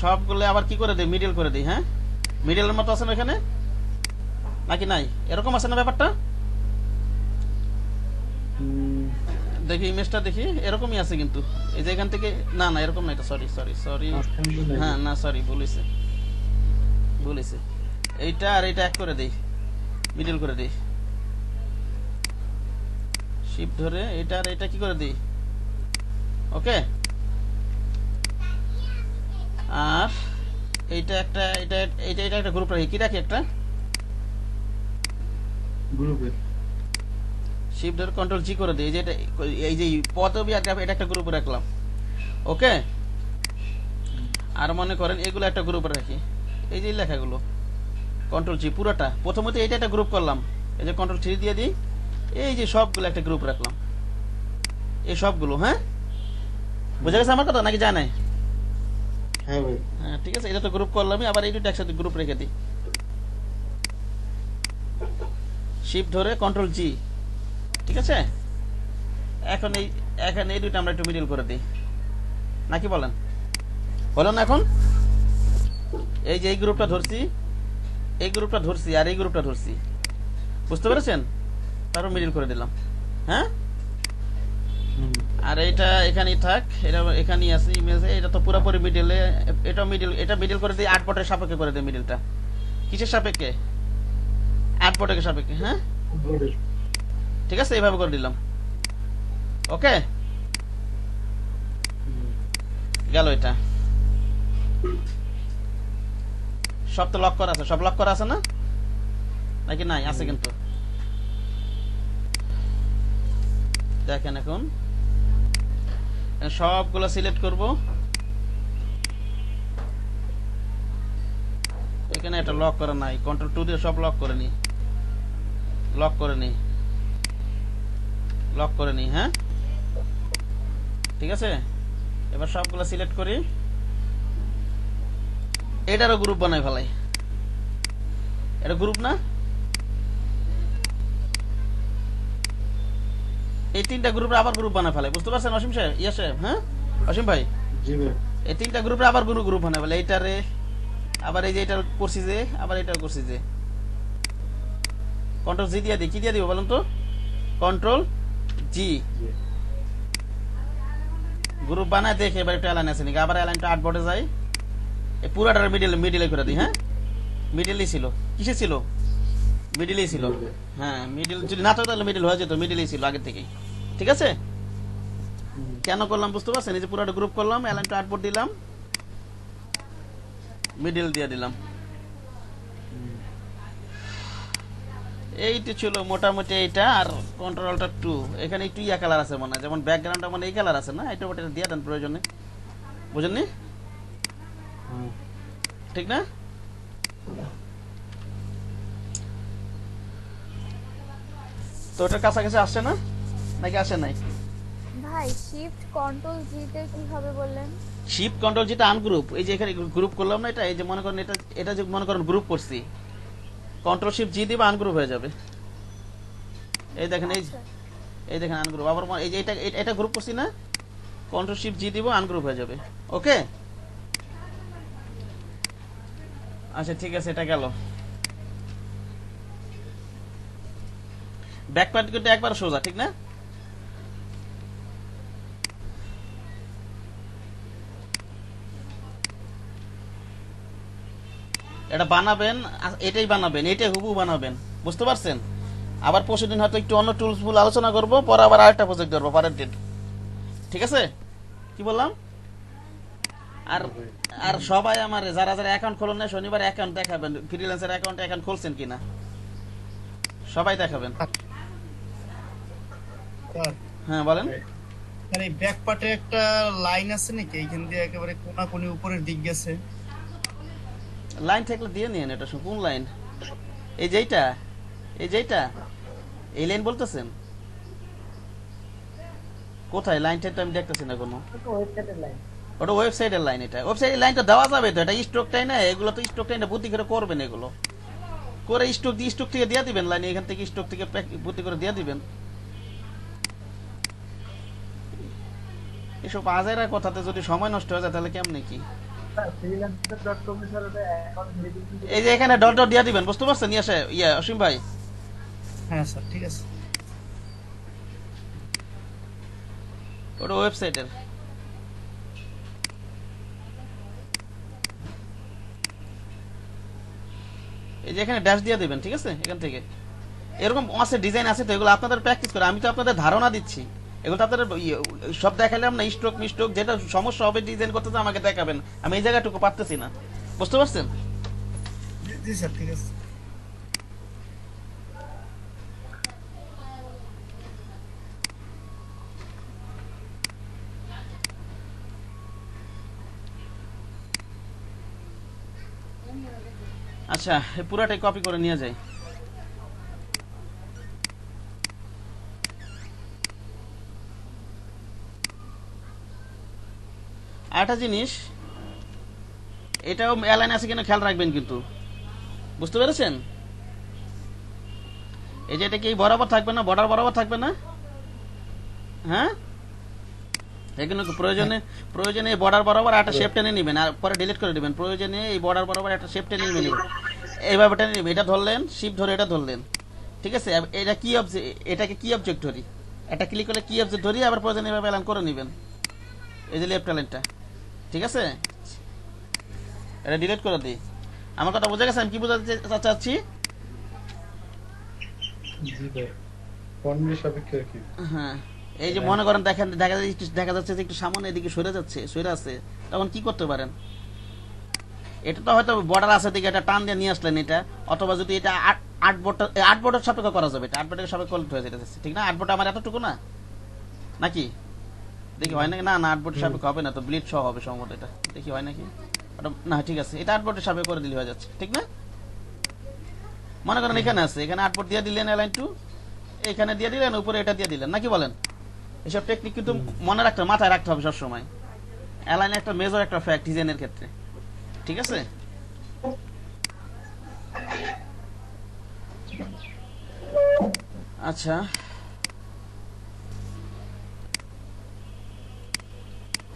সবগুলো আবার কি করে দিই? মিডল করে দিই। হ্যাঁ, মিডলের মতো আছে না এখানে, নাকি নাই? এরকম আছে না ব্যাপারটা? দেখি ইমেজটা দেখি, এরকমই আছে কিন্তু এই যে এখান থেকে, না না এরকম না, এটা সরি সরি সরি, মাঝখানে তো নাই। হ্যাঁ না সরি বলেছে বলেছে, এইটা আর এটা এক করে দেই, মিডল করে দেই, শিফট ধরে এটা আর এটা কি করে দিই, ওকে। আর এইটা একটা, এটা এটা এটা একটা গ্রুপ রাখি, কি রাখি একটা, গ্রুপে শিফট ধরে কন্ট্রোল জি করে দিই, এই যে এটা, এই যে পদবি আর গ্রাফ এটা একটা গ্রুপে রাখলাম, ওকে। আর মনে করেন এগুলো একটা গ্রুপে রাখি, এই যে লেখাগুলো কন্ট্রোল জি পুরোটা, প্রথমত এটা একটা গ্রুপ করলাম, এই যে কন্ট্রোল 3 দিয়ে দিই, এই যে সবগুলো একটা গ্রুপ রাখলাম, এই সবগুলো, হ্যাঁ বুঝা গেছে আমার কথা নাকি জানাই? হ্যাঁ ভাই। হ্যাঁ ঠিক আছে, এটা তো গ্রুপ করলামই, আবার এই দুটো একসাথে গ্রুপ রেখে দিই, শিফট ধরে কন্ট্রোল জি, ঠিক আছে। এখন এই দুটো আমরা একটু মিডল করে দিই, নাকি বলেন, হলো না এখন? এই যে এই গ্রুপটা ধরছি, এই গ্রুপটা ধরছি আর এই গ্রুপটা ধরছি, বুঝতে পেরেছেন? তারপর মিডল করে দিলাম, হ্যাঁ। আর এটা এখানেই থাক, এটা এখানেই আছে ইমেজে, এটা তো পুরোপুরি মিডলে, এটা মিডল করে দিই, 8 পটের সাপেক্ষে করে দিই মিডলটা, কিসের সাপেক্ষে? 8 পটের সাপেক্ষে, হ্যাঁ ঠিক আছে, এইভাবে করে দিলাম, ওকে গেল। এটা সব তো লক করা আছে, সব লক করা আছে না নাকি নাই? আছে কিন্তু, দেখেন এখন সবগুলো সিলেক্ট করব, এখানে এটা লক করা নাই, কন্ট্রোল 2 দিয়ে সব লক করে নি, লক করে নি, লক করে নি, হ্যাঁ ঠিক আছে। এবার সবগুলো সিলেক্ট করি, এটারও গ্রুপ বানাই ফেলাই, এটা গ্রুপ না, এই 3টা গ্রুপে আবার গ্রুপ বানায় ফেলাই, বুঝতে পারছেন অসীম সাহেব, ইয়া সাহেব, হ্যাঁ অসীম ভাই, জি ভাই। এই 3টা গ্রুপে আবার গ্রুপ বানায় ফেলাই, এইটারে আবার এই যে এটা করছি যে, আবার এটা করছি যে, কন্ট্রোল জি দিয়ে দিই, কি দিয়ে দিব বলেন তো, কন্ট্রোল জি, গ্রুপ বানায় দেখে এবার একটা অ্যালাইন আছে নাকি, আবার অ্যালাইনটা 8 বোর্ডে যাই, এই পুরাটার মিডলে করে দিই, হ্যাঁ মিডলই ছিল, কিসে ছিল, মিডলই ছিল, হ্যাঁ মিডল যদি না থাকতো তাহলে মিডল হয়ে যেত, মিডলই ছিল আগে থেকেই, ঠিক আছে। কেন করলাম বুঝতে পারছেন? এই যে পুরোটা গ্রুপ করলাম, অ্যালাইনটা 8 বোর্ড দিলাম, মিডল দিয়ে দিলাম, এইটা ছিল মোটামুটি এইটা। আর কন্ট্রোলটা 2, এখানে একটু ইয়া কালার আছে মনে হয়, যেমন ব্যাকগ্রাউন্ডটা মানে এই কালার আছে না, এটা ওটা দিয়ে দেন প্রয়োজনে, বুঝেননি ঠিক না? তো ওটার কাছাকাছি আসছে না নাকি আসে নাই? ভাই শিফট কন্ট্রোল জি তে কি হবে বললেন? শিফট কন্ট্রোল যেটা আনগ্রুপ, এই যে এখানে গ্রুপ করলাম না, এটা এই যে মনে করেন এটা যে মনে করেন গ্রুপ করছি, কন্ট্রোল শিফট জি দিবা আনগ্রুপ হয়ে যাবে, এই দেখেন এই দেখেন আনগ্রুপ, আবার এই যে এটা গ্রুপ করছি না, কন্ট্রোল শিফট জি দিব আনগ্রুপ হয়ে যাবে, ওকে। আচ্ছা ঠিক আছে, এটা গেল। ব্যাক পার্ট করতে একবার সোজা, ঠিক না? এটা বানাবেন, এটাই বানাবেন, এটাই হুবহু বানাবেন, বুঝতে পারছেন? আবার পরশুদিন হয়তো একটু অন্য টুলস গুলো আলোচনা করবো, পরে আবার আরেকটা প্রজেক্ট ধরবো পরের দিন, ঠিক আছে? কি বললাম? আর আর সবাই আমার যারা যারা অ্যাকাউন্ট খোলেন না, শনিবার অ্যাকাউন্ট দেখাবেন, ফ্রিল্যান্সার অ্যাকাউন্ট খুলছেন কিনা সবাই দেখাবেন, হ্যাঁ বলেন। আর এই ব্যাক পার্টে একটা লাইন আছে নাকি এইখান দিয়ে একেবারে কোনাকুনি উপরের দিক গেছে? লাইন থাকলে দিয়ে নিন, এটা কোন লাইন? এই যেইটা, এই লাইন বলতেছেন? কোথায় লাইনটা তো আমি দেখতেছি না কোনো, ওটা ওয়েবসাইটের লাইন, এটা ওয়েবসাইটের লাইনটা দেওয়া যাবে তো, এটা স্টকটাই না, এগুলো তো স্টকটাই না, বুদ্ধি করে করবেন, এগুলো করে স্টক থেকে দিয়ে দিবেন লাইন, এখান থেকে স্টক থেকে বুদ্ধি করে দিয়ে দিবেন। এসব আজেরা কথাতে যদি সময় নষ্ট হয়ে যায় তাহলে কেমনে কি? এই যে এখানে ডট ডট দিয়ে দিবেন, বুঝতে পারছেন অসীম ভাই? হ্যাঁ স্যার ঠিক আছে। ওটা ওয়েবসাইটের। এই যে এখানে ড্যাশ দিয়ে দেবেন, ঠিক আছে? এখান থেকে এরকম আছে ডিজাইন আছে, তো এগুলো আপনাদের প্র্যাকটিস করে, আমি তো আপনাদের ধারণা দিচ্ছি, এগুলো তো আপনাদের সব দেখালাম না, স্ট্রোক মিস্ট্রোক যেটা সমস্যা হবে ডিজাইন করতে তো আমাকে দেখাবেন, আমি এই জায়গাটুকু পারতেছি না, বুঝতে পারছেন? জি স্যার, ঠিক আছে। আচ্ছা, এই পুরাটাই কপি করে নিয়ে যাই। আরেকটা জিনিস, এটাও অ্যালাইন আছে কিনা খেয়াল রাখবেন কিন্তু, বুঝতে পেরেছেন? এই যে এটা কি বরাবর থাকবে না, বর্ডার বরাবর থাকবে না? হ্যাঁ, এখানে প্রয়োজনে এই বর্ডার বরাবর একটা শেপ টেনে নেবেন, আর পরে ডিলিট করে দিবেন। প্রয়োজনে এই বর্ডার বরাবর একটা শেপ টেনে নেবেন, এইভাবে টেনে নেবেন। এটা ধরলেন, শিপ ধরে এটা ধরলেন, ঠিক আছে? এটা কি অবজেক্ট, এটাকে কি অবজেক্ট ধরি, এটা ক্লিক করলে কি অবজেক্ট ধরি, আবার প্রয়োজনে এভাবে অ্যালাইন করে নেবেন। এই যে লেফট অ্যালাইনটা, ঠিক আছে? এটা ডিলিট করে দিই। আমার কথা বোঝা গেছে আমি কি বোঝাতে চাচ্ছি? জি ভাই, পণ্যের সাপেক্ষে আর কি। হ্যাঁ, এই যে মনে করেন দেখেন, দেখা যাচ্ছে যে একটু সামনে এদিকে সরে যাচ্ছে, সরে আছে, তখন কি করতে পারেন? এটা তো হয়তো বর্ডার আছে দিকে এটা টান দিয়ে নিয়ে আসলেন এটা, অথবা যদি এটা আট বোর্ডের সাপেক্ষে করা যাবে, এটা 8 বোর্ডের সাপেক্ষে করতে হয়ে যেতেছে, ঠিক না? 8 বোর্ড আমার এতটুকু না নাকি? দেখি হয় নাকি? না না, 8 বোর্ডের সাপেক্ষে হবে না, তো ব্লিড সহ হবে সম্ভবত এটা, দেখি হয় নাকি? না ঠিক আছে, এটা 8 বোর্ডের সাপেক্ষে করে দিলে হয়ে যাচ্ছে, ঠিক না? মনে করেন এখানে আছে, এখানে 8 বোর্ড দিয়ে দিলেন অ্যালাইন টু, এখানে দিয়ে দিলেন, উপরে এটা দিয়ে দিলেন, নাকি বলেন? এসব টেকনিক কিন্তু মনে রাখতে হবে, মাথায় রাখতে হবে সবসময়। অ্যালাইন একটা মেজর একটা ফ্যাক্ট ডিজাইনের ক্ষেত্রে, ঠিক আছে? আচ্ছা,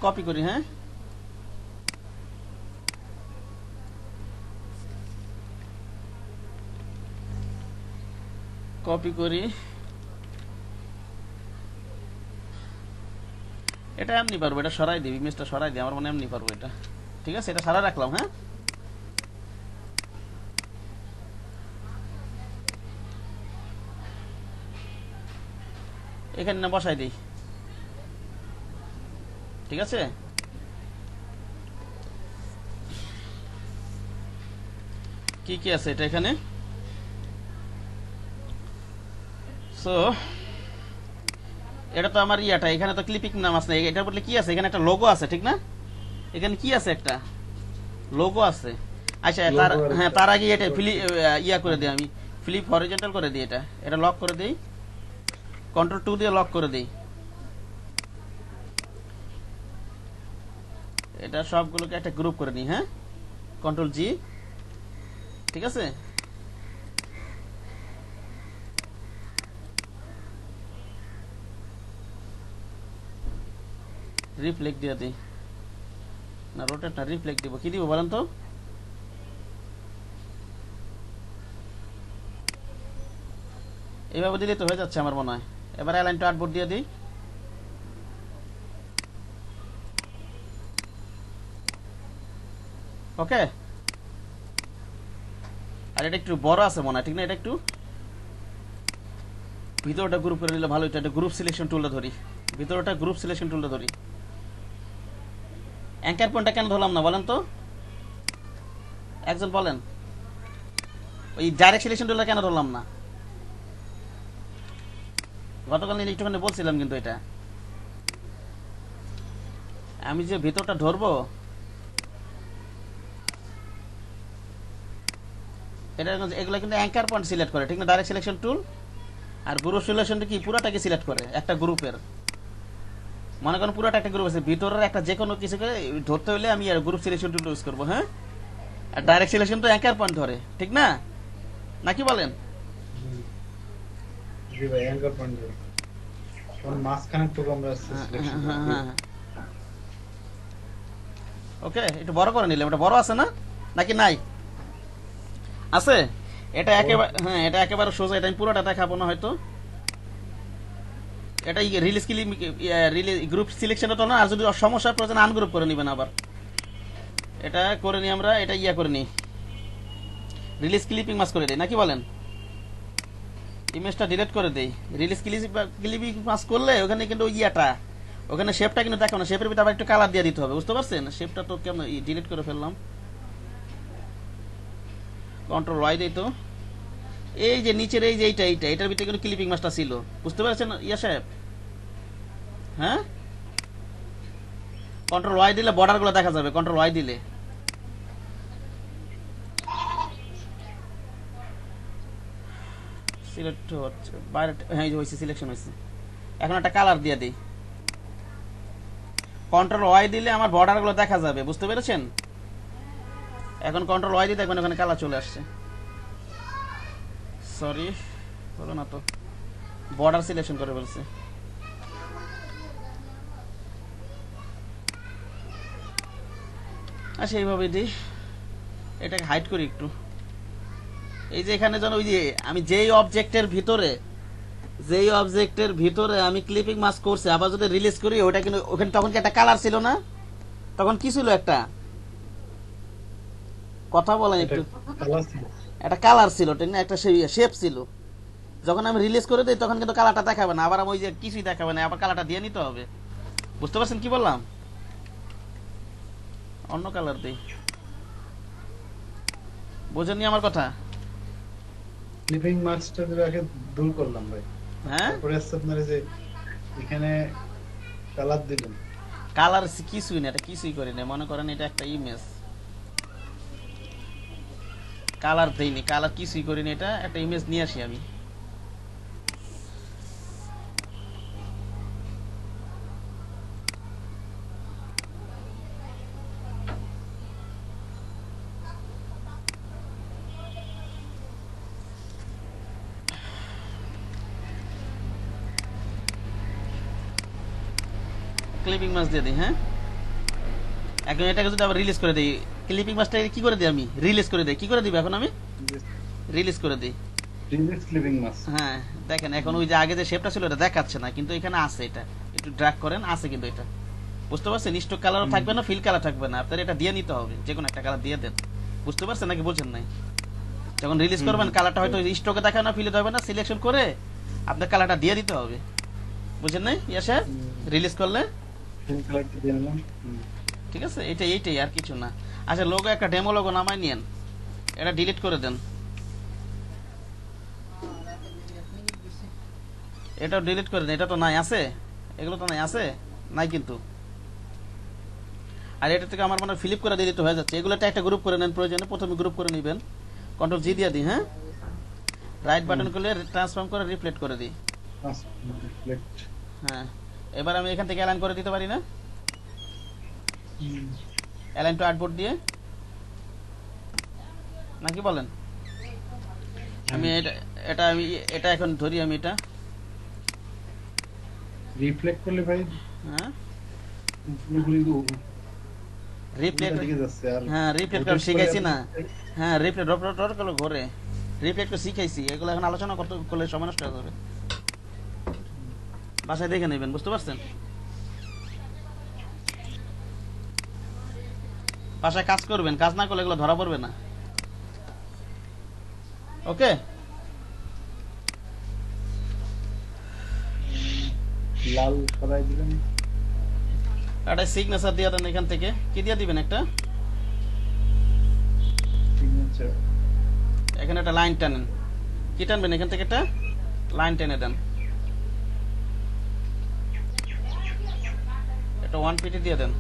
কপি করি। হ্যাঁ, কপি করি। এটা এমনি পারবো, এটা সরাই দিই, ইমেজটা সরাই দিই, আমার মনে এমনি পারবো এটা, ঠিক আছে? এটা সারা রাখলাম। হ্যাঁ, এখানে না বসাই দিই, ঠিক আছে? কি কি আছে এটা এখানে? সো এটা তো আমার ইয়াটা, এখানে তো ক্লিপিং নাম আছে, এটার বদলে কি আছে? এখানে একটা লোগো আছে, ঠিক না? এখানে কি আছে? একটা লোগো আছে। আচ্ছা, তার আগে এটা ইয়া করে দিই, আমি ফ্লিপ হরিজন্টাল করে দিই, এটা লক করে দিই, Ctrl 2 দিয়ে লক করে দিই। এটা সবগুলোকে একটা গ্রুপ করে নিই। হ্যাঁ, Ctrl G, ঠিক আছে? রিফ্লেক্ট দিয়ে দিই, না রোটেট না, রিফ্লেক্ট দিব। কি দিব বলেন তো? এইভাবে দিলে তো হয়ে যাচ্ছে আমার মনে হয়। এবার অ্যালাইন টু আর্টবোর্ড দিয়ে দিই। ওকে, আর এটা একটু বড় আছে মনে হয়, ঠিক না? এটা একটু ভিতরটা গ্রুপ করে নিলে ভালো। এটা গ্রুপ সিলেকশন টুলটা ধরি, ভিতরটা গ্রুপ সিলেকশন টুলটা ধরি। অ্যাঙ্কার পয়েন্টটা কেন ধরলাম না বলেন তো? একজন বলেন, ওই ডাইরেক্ট সিলেকশন টুলটা কেন ধরলাম না? গতকাল নিয়ে একটুখানি বলছিলাম, কিন্তু এটা আমি যে ভিতরটা ধরবো, এটা এগুলো কিন্তু অ্যাঙ্কার পয়েন্ট সিলেক্ট করে, ঠিক না? Direct selection tool. আর গ্রুপ সিলেকশনটা কি পুরাটাকে সিলেক্ট করে একটা গ্রুপের। মনে করেন পুরাটা একটা গ্রুপ আছে, ভিতরের একটা যে কোনো কিছুকে ধরতে হলে আমি গ্রুপ সিলেকশন টুল ইউজ করবো। হ্যাঁ, আর ডাইরেক্ট সিলেকশন তো অ্যাঙ্কার পয়েন্ট ধরে, ঠিক না? নাকি বলেন? জি ভাই, অ্যাঙ্কার পয়েন্ট ধরে মাঝখানে টুকু আমরা সিলেকশন করি। হ্যাঁ, ওকে, একটু বড় করে নিলাম। এটা বড় আছে না, নাকি নাই? আছে। এটা একেবারে, হ্যাঁ, এটা একেবারে সোজা। এটা আমি পুরোটা দেখাবো না হয়তো, এটা রিলিজ গ্রুপ সিলেকশনটা তো না, আর যদি সমস্যা প্রয়োজন আনগ্রুপ করে নেবেন আবার। এটা করে নিই আমরা, এটা করে নিই, রিলিজ ক্লিপিং মাস করে দেই নাকি বলেন, ইমেজটা ডিলিট করে দেই। রিলিজ ক্লিপিং মাস করলে ওখানে কিন্তু ওখানে শেপটা কিন্তু দেখো না, শেপের ভিতরে আবার একটু কালার দিয়ে দিতে হবে, বুঝতে পারছেন? শেপটা তো কেমন ডিলিট করে ফেললাম, কন্ট্রোল ওয়াই দেই তো। এই যে নিচের এই যে এটার ভিতরে কিন্তু ক্লিপিং মাসটা ছিল, বুঝতে পারছেন সাহেব? হ্যাঁ, কন্ট্রোল ওয়াই দিলে বর্ডার গুলো দেখা যাবে, কন্ট্রোল ওয়াই দিলে। সিলেক্ট হচ্ছে বাইরে, হ্যাঁ হয়েছে, সিলেকশন হয়েছে। এখন একটা কালার দিয়ে দিই, কন্ট্রোল ওয়াই দিলে আমার বর্ডার গুলো দেখা যাবে, বুঝতে পেরেছেন? এখন কন্ট্রোল ওয়াই দিয়ে দেখবেন ওখানে কালার চলে আসছে। সরি, হলো না তো, বর্ডার সিলেকশন করে ফেলছে। আচ্ছা এইভাবে দিই, এটাকে হাইড করি একটু। এই যে এখানে যেন ওই যে আমি যেই অবজেক্টের ভিতরে আমি ক্লিপিং মাস্ক করছি, আবার যদি রিলিজ করি ওটা কিন্তু ওখানে তখন কি একটা কালার ছিল না? তখন কি ছিল? একটা কথা বলেন একটু, একটা কালার ছিল, ঠিক না? একটা শেপ ছিল। যখন আমি রিলিজ করে দিই তখন কিন্তু কালারটা দেখাবে না, আবার আমি ওই যে কিছুই দেখাবে না, আবার কালারটা দিয়ে নিতে হবে। বুঝতে পারছেন কি বললাম? অন্য কালার দিই, বোঝেননি আমার কথা? ক্লিপিং মাস্কটা আগে দূর করলাম ভাই, হ্যাঁ, তারপরে আপনারা যে এখানে কালার দিলেন। কালার কিছুই না, এটা কিছুই করি না। মনে করেন এটা একটা ইমেজ, কালার দেইনি, কালার কিছুই করিনি, এটা একটা ইমেজ নিয়ে আসি আমি। ক্লিপিং মাস দিয়ে দিই, হ্যাঁ। এখন এটাকে যদি আবার রিলিজ করে দিই, ক্লিপিং মাসটা কি করে দিই আমি? রিলিজ করে দিই। কি করে দিব এখন আমি? রিলিজ করে দিই। রিলিজ ক্লিপিং মাস্ক, হ্যাঁ দেখেন এখন ওই যে আগে যে শেপটা ছিল এটা দেখাচ্ছে না, কিন্তু এখানে আছে, এটা একটু ড্র্যাগ করেন, আছে কিন্তু এটা, বুঝতে পারছেন? স্টক কালারও থাকবে না, ফিল কালার থাকবে না, আপনার এটা দিয়ে নিতে হবে, যে কোনো একটা কালার দিয়ে দেন। বুঝতে পারছেন নাকি বলছেন নাই? যখন রিলিজ করবেন কালারটা হয়তো স্টকে দেখাবে না, ফিলে হবে না, সিলেকশন করে আপনার কালারটা দিয়ে দিতে হবে, বুঝেন নাই? ইয়াসে রিলিজ করলে কালারটা দিয়ে নিলাম। ঠিক আছে, এইটাই আর কিছু না। আচ্ছা লোগো, একটা ডেমো লোগো নামাই নিয়েন, এটা ডিলিট করে দেন, এটাও ডিলিট করে দেন। এটা তো নাই, আছে এগুলো তো নাই, আছে নাই কিন্তু। আর এটা থেকে আমার মনে হয় ফিলিপ করে দিলে তো হয়ে যাচ্ছে। এগুলোটা একটা গ্রুপ করে নেন, প্রয়োজনে প্রথমে গ্রুপ করে নেবেন, কন্ট্রোল জি দিয়ে দিই, হ্যাঁ, রাইট বাটন করলে ট্রান্সফর্ম করে রিফ্লেক্ট করে দিই। হ্যাঁ, এবার আমি এখান থেকে অ্যালাইন করে দিতে পারি না? অ্যালাইন টু আর্টবোর্ড দিয়ে, নাকি বলেন? আমি এটা এখন ধরি, আমি এটা রিফ্লেক্ট করলে ভাই, হ্যাঁ রিফ্লেক্ট হ্যাঁ রিফ্লেক্ট করে শিখাইছি না? হ্যাঁ রিফ্লেক্ট ডট করলে ঘরে রিফ্লেক্ট করে শিখাইছি। এগুলো এখন আলোচনা করলে সময় নষ্ট হয়ে যাবে, বাসায় দেখে নেবেন, বুঝতে পারছেন? বাসায় কাজ করবেন, কাজ না করলে এগুলো ধরা পড়বে না। ওকে, লাল সরাই দিবেন, একটা সিগনেচার দিয়ে দেন এখান থেকে। কি দিয়ে দিবেন? একটা সিগনেচার, এখানে একটা লাইন টানেন। কি টানবেন? এখান থেকে একটা লাইন টেনে দেন, একটা 1 পিটি দিয়ে দেন।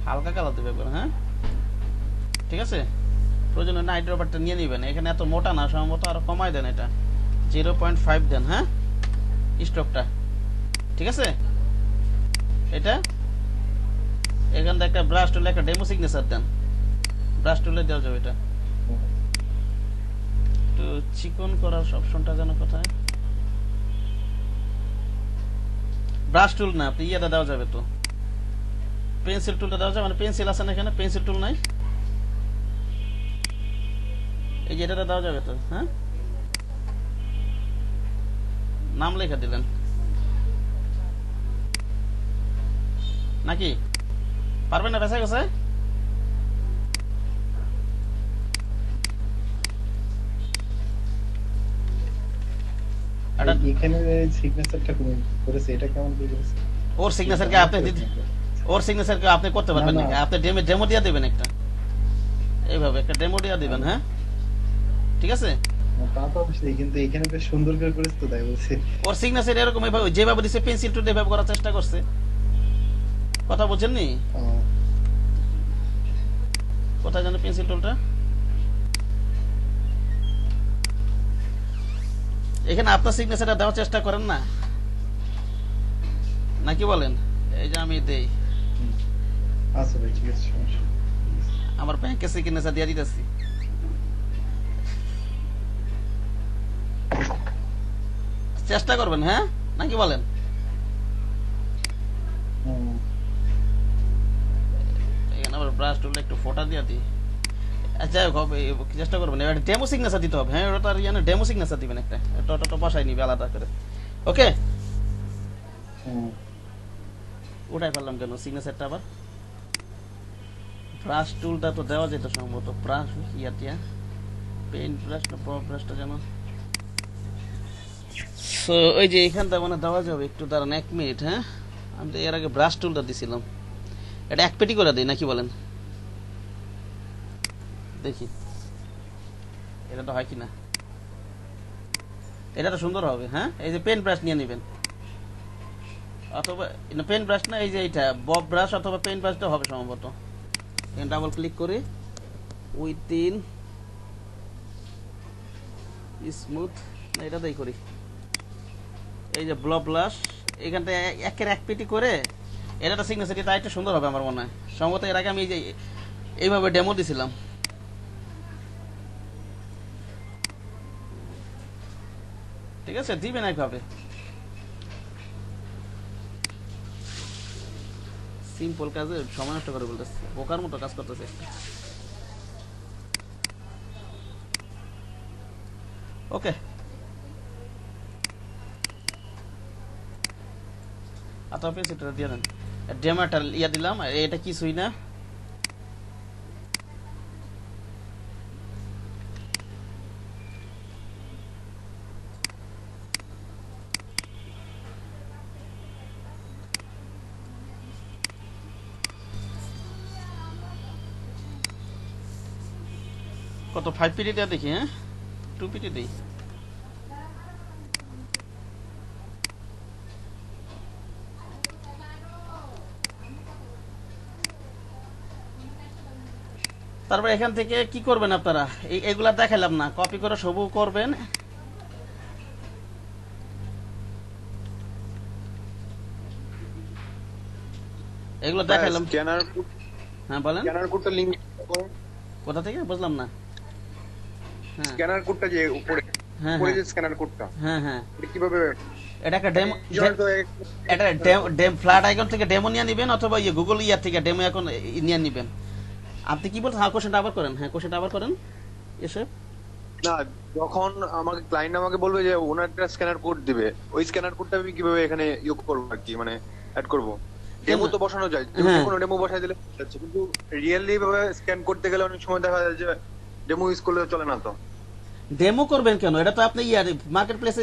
হালকা কালার দেবে একবার, হ্যাঁ ঠিক আছে। প্রয়োজনে নাইট রবারটা নিয়ে নেবেন, এখানে এত মোটা না, সম্ভবত আরো কমাই দেন, এটা 0.5 দেন, হ্যাঁ স্ট্রোকটা, ঠিক আছে। এটা এখান থেকে একটা ব্রাশ টুলে একটা ডেমো সিগনেচার দেন, ব্রাশ টুলে দেওয়া যাবে। এটা একটু চিকন করার অপশনটা যেন কোথায়, ব্রাশ টুল না, আপনি ইয়েটা দেওয়া যাবে তো, পেন্সিল টুলটা দেওয়া যাবে, মানে পেন্সিল আছে না এখানে, পেন্সিল টুল নাই, এই যে এটা দেওয়া যাবে তো। হ্যাঁ, নাম লেখা দিলেন নাকি, পারবেন না বেসায় গেছে? এখানে সিগনেচারটা করেছে, এটা কেমন করেছে? ওর সিগনেচার কে আপনি ওর সিগনেচার কে আপনি করতে পারবেন না, নাকি? না। আপনি ডেমো দিয়ে দিবেন একটা, এইভাবে একটা ডেমো দিয়ে দিবেন। হ্যাঁ, ঠিক আছে। তা তো অবশ্যই, কিন্তু এখানে বেশ সুন্দর করে করেছে তো, তাই বলছে। ওর সিগনেচার এরকম এভাবে যেভাবে দিছে পেন্সিল টুল এভাবে করার চেষ্টা করছে, কথা বুঝছেন নি? কোথায় জানো পেন্সিল টুলটা? এখানে আপনার সিগনেচারটা দেওয়ার চেষ্টা করেন না, নাকি বলেন? এই যে আমি দেই, আচ্ছা ভাই, ঠিক আছে, সমস্যা নেই। আমার ব্যাংকে সিগনেচার দিয়ে দিতেছি। চেষ্টা করবেন, হ্যাঁ, নাকি বলেন? হুম। এখানে আবার ব্রাশ টুলটা একটু ফোটা দিয়ে দিই। আচ্ছা, চেষ্টা করবেন এবার ডেমো সিগনেচার দিতে হবে। হ্যাঁ, ওটা তো আর ইয়ে না, ডেমো সিগনেচার দিবেন একটা, টোটো বসাই নিবে আলাদা করে। ওকে, হুম। উঠাই ফেললাম কেন সিগনেচারটা আবার? ব্রাশ টুলটা তো দেওয়া যেত সম্ভবত, ব্রাশ ইয়াটিয়া পেইন্ট ব্রাশ না পাওয়ার ব্রাশটা যেন। সো ওই যে এখানটা মানে দেওয়া যাবে, একটু দাঁড়ান 1 মিনিট। হ্যাঁ, আমি তো এর আগে ব্রাশ টুলটা দিছিলাম, এটা এক পেটি করে দিই নাকি বলেন? দেখি এটা তো হয় কিনা, এটা তো সুন্দর হবে। হ্যাঁ, এই যে পেন ব্রাশ নিয়ে নেবেন, অথবা পেন ব্রাশ না, এই যে এইটা বব ব্রাশ অথবা পেন ব্রাশটা হবে সম্ভবত। এখানে ডাবল ক্লিক করে উইথিন স্মুথ, এটাতেই করি। এই যে ব্লব ব্রাশ, এখানটা একের এক পেটি করে এটা সিগনেচার দিতে একটু সুন্দর হবে আমার মনে হয়। সম্ভবত এর আগে আমি এই যে এইভাবে ডেমো দিছিলাম। ঠিক আছে, দিবেন একভাবে, সিম্পল কাজে সময় নষ্ট করে বলতেছে, বোকার মতো কাজ করতেছে। ওকে, আপনার পেন্সিলটা দিয়ে দেন, ডেমাটা ইয়া দিলাম, এটা কিছুই না। কত 5 পিটি দেওয়া দেখি? হ্যাঁ, 2 পিটি দিই। তারপর এখান থেকে কি করবেন আপনারা, এগুলা দেখালাম না, কপি করে সবু করবেন। এগুলো দেখালাম। স্ক্যানার, হ্যাঁ বলেন, স্ক্যানার কোডটা লিংক করুন। কোথা থেকে বুঝলাম না? হ্যাঁ স্ক্যানার কোডটা যে উপরে, হ্যাঁ উপরে যে হ্যাঁ স্ক্যানার কোডটা, হ্যাঁ হ্যাঁ, এটা কিভাবে? এটা একটা ডেমো, হয়তো এটা ডেম ফ্ল্যাট আইকন থেকে ডেমো নিয়ে নেবেন, অথবা ইয়ে গুগল ইয়ার থেকে ডেমো এখন নিয়ে নেবেন। আপনি কি বলছেন? হ্যাঁ, কোশ্চেনটা আবার করেন। হ্যাঁ, কোশ্চেনটা আবার করেন এসে। না, যখন আমাকে ক্লায়েন্ট আমাকে বলবে যে ওনার একটা স্ক্যানার কোড দিবে, ওই স্ক্যানার কোডটা আমি কিভাবে এখানে ইউজ করবো আর কি, মানে অ্যাড করবো? ডেমো তো বসানো যায়, হ্যাঁ। কোনো ডেমো বসাই দিলে যাচ্ছে, কিন্তু রিয়েলি ভাবে স্ক্যান করতে গেলে অনেক সময় দেখা যায় যে ডেমো ইউজ করলে চলে না। তো ডেমো করবেন কেন? এটা তো আপনি ইয়ার মার্কেট প্লেসে